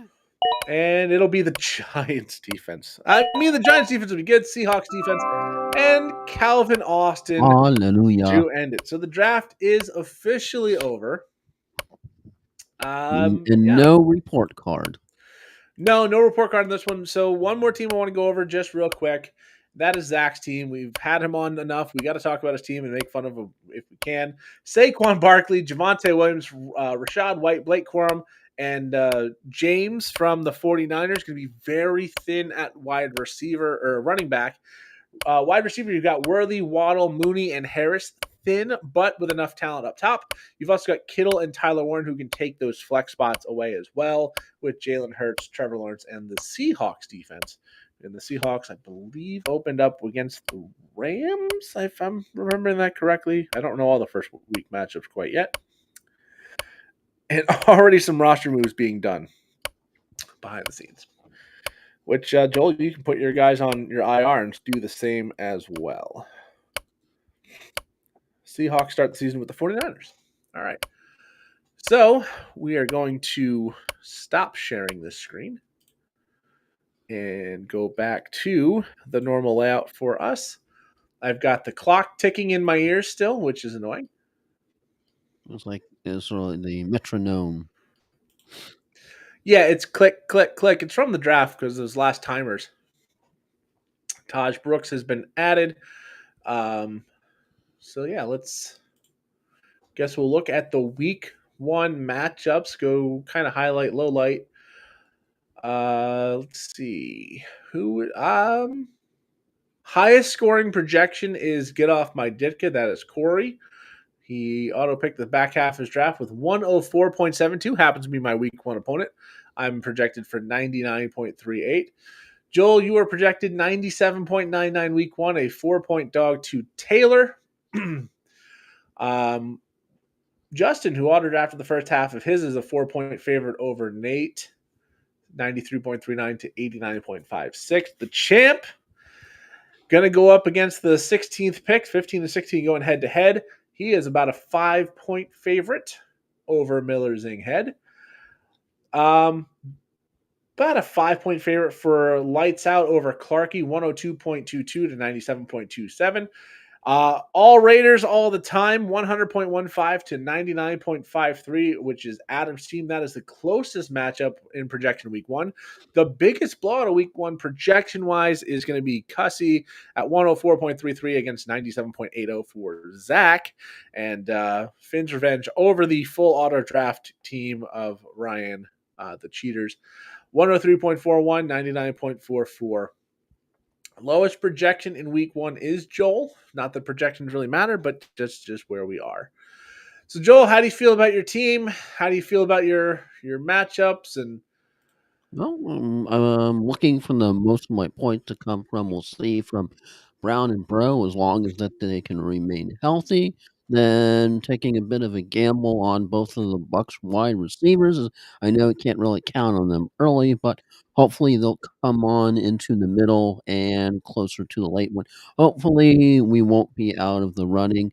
And it'll be the Giants defense. I mean, the Giants defense will be good. Seahawks defense. And Calvin Austin Hallelujah. to end it. So the draft is officially over. No report card. No report card on this one. So one more team I want to go over just real quick. That is Zach's team. We've had him on enough. We got to talk about his team and make fun of him if we can. Saquon Barkley, Javonte Williams, Rashad White, Blake Corum, and James from the 49ers going to be very thin at wide receiver or running back. Wide receiver, you've got Worthy, Waddle, Mooney, and Harris. Thin, but with enough talent up top. You've also got Kittle and Tyler Warren who can take those flex spots away as well with Jalen Hurts, Trevor Lawrence, and the Seahawks defense. And the Seahawks, I believe, opened up against the Rams, if I'm remembering that correctly. I don't know all the first week matchups quite yet. And already some roster moves being done behind the scenes. Which, Joel, you can put your guys on your IR and do the same as well. Seahawks start the season with the 49ers. All right. So we are going to stop sharing this screen and go back to the normal layout for us. I've got the clock ticking in my ears still, which is annoying. It's like the metronome. Yeah, it's click, click, click. It's from the draft because those last timers. Taj Brooks has been added. So yeah, guess we'll look at the week 1 matchups. Go kind of highlight, low light. Let's see who. Highest scoring projection is Get Off My Ditka. That is Corey. He auto-picked the back half of his draft with 104.72. Happens to be my week 1 opponent. I'm projected for 99.38. Joel, you are projected 97.99 week 1, a 4-point dog to Taylor. Justin, who auto-drafted the first half of his, is a 4-point favorite over Nate. 93.39 to 89.56. The champ going to go up against the 16th pick, 15 to 16 going head-to-head. He is about a 5-point favorite over Miller Zinghead. About a 5-point favorite for Lights Out over Clarkey, 102.22 to 97.27. All Raiders all the time, 100.15 to 99.53, which is Adam's team. That is the closest matchup in projection week 1. The biggest blowout of week 1 projection-wise is going to be Cussy at 104.33 against 97.80 for Zach. And Finn's Revenge over the full auto draft team of Ryan, the Cheaters. 103.41, 99.44. Lowest projection in week 1 is Joel. Not that projections really matter, but just where we are. So, Joel, how do you feel about your team? How do you feel about your matchups? And Well, I'm looking for the most of my points to come from. We'll see from Brown and Bro, as long as that they can remain healthy. Then taking a bit of a gamble on both of the Bucks wide receivers. I know you can't really count on them early, but hopefully they'll come on into the middle and closer to the late one. Hopefully we won't be out of the running.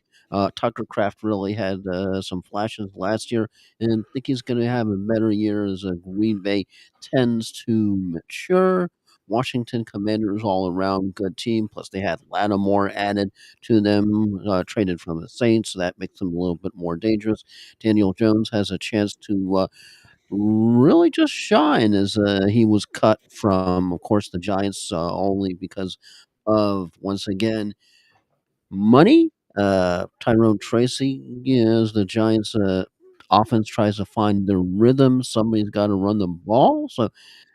Tucker Craft really had some flashes last year, and I think he's going to have a better year as Green Bay tends to mature. Washington Commanders all around good team. Plus, they had Lattimore added to them, traded from the Saints, so that makes them a little bit more dangerous. Daniel Jones has a chance to really just shine as he was cut from, of course, the Giants only because of, once again, money. Tyrone Tracy, as the Giants offense tries to find their rhythm, somebody's got to run the ball. So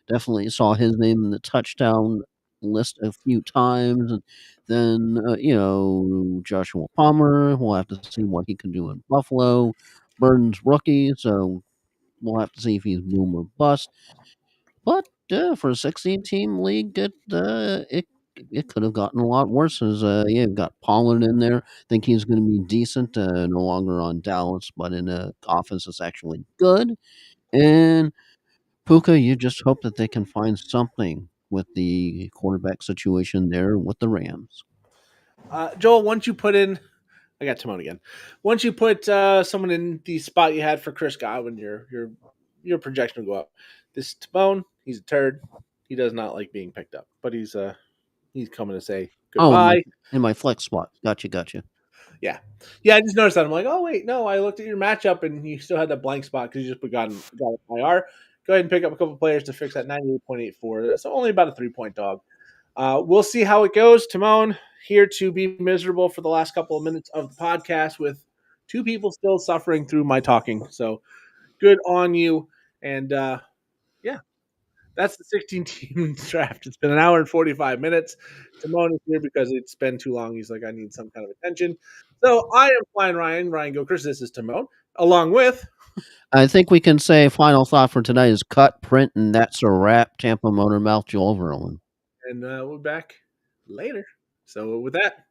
definitely saw his name in the touchdown list a few times. And then, Joshua Palmer, we'll have to see what he can do in Buffalo. Burton's rookie, so we'll have to see if he's boom or bust. But for a 16-team league, it could have gotten a lot worse. As you've got Pollard in there. Think he's going to be decent. No longer on Dallas, but in a offense that's actually good. And Puka, you just hope that they can find something with the quarterback situation there with the Rams. Joel, once you put in, I got Timon again. Once you put someone in the spot you had for Chris Godwin, your projection will go up. This Timon, he's a turd. He does not like being picked up, but he's coming to say goodbye. In my flex spot. Gotcha. Yeah. I just noticed that. I'm like, oh wait, no, I looked at your matchup and you still had that blank spot because you just got IR. Go ahead and pick up a couple players to fix that 98.84. So only about a 3-point dog. We'll see how it goes. Timon here to be miserable for the last couple of minutes of the podcast with two people still suffering through my talking. So good on you. And that's the 16-team draft. It's been an hour and 45 minutes. Timon is here because it's been too long. He's like, I need some kind of attention. So I am Flying Ryan Gilchrist. This is Timon, along with. I think we can say final thought for tonight is cut, print, and that's a wrap. Tampa Motor Mouth, Joel Verlin. And we're back later. So with that,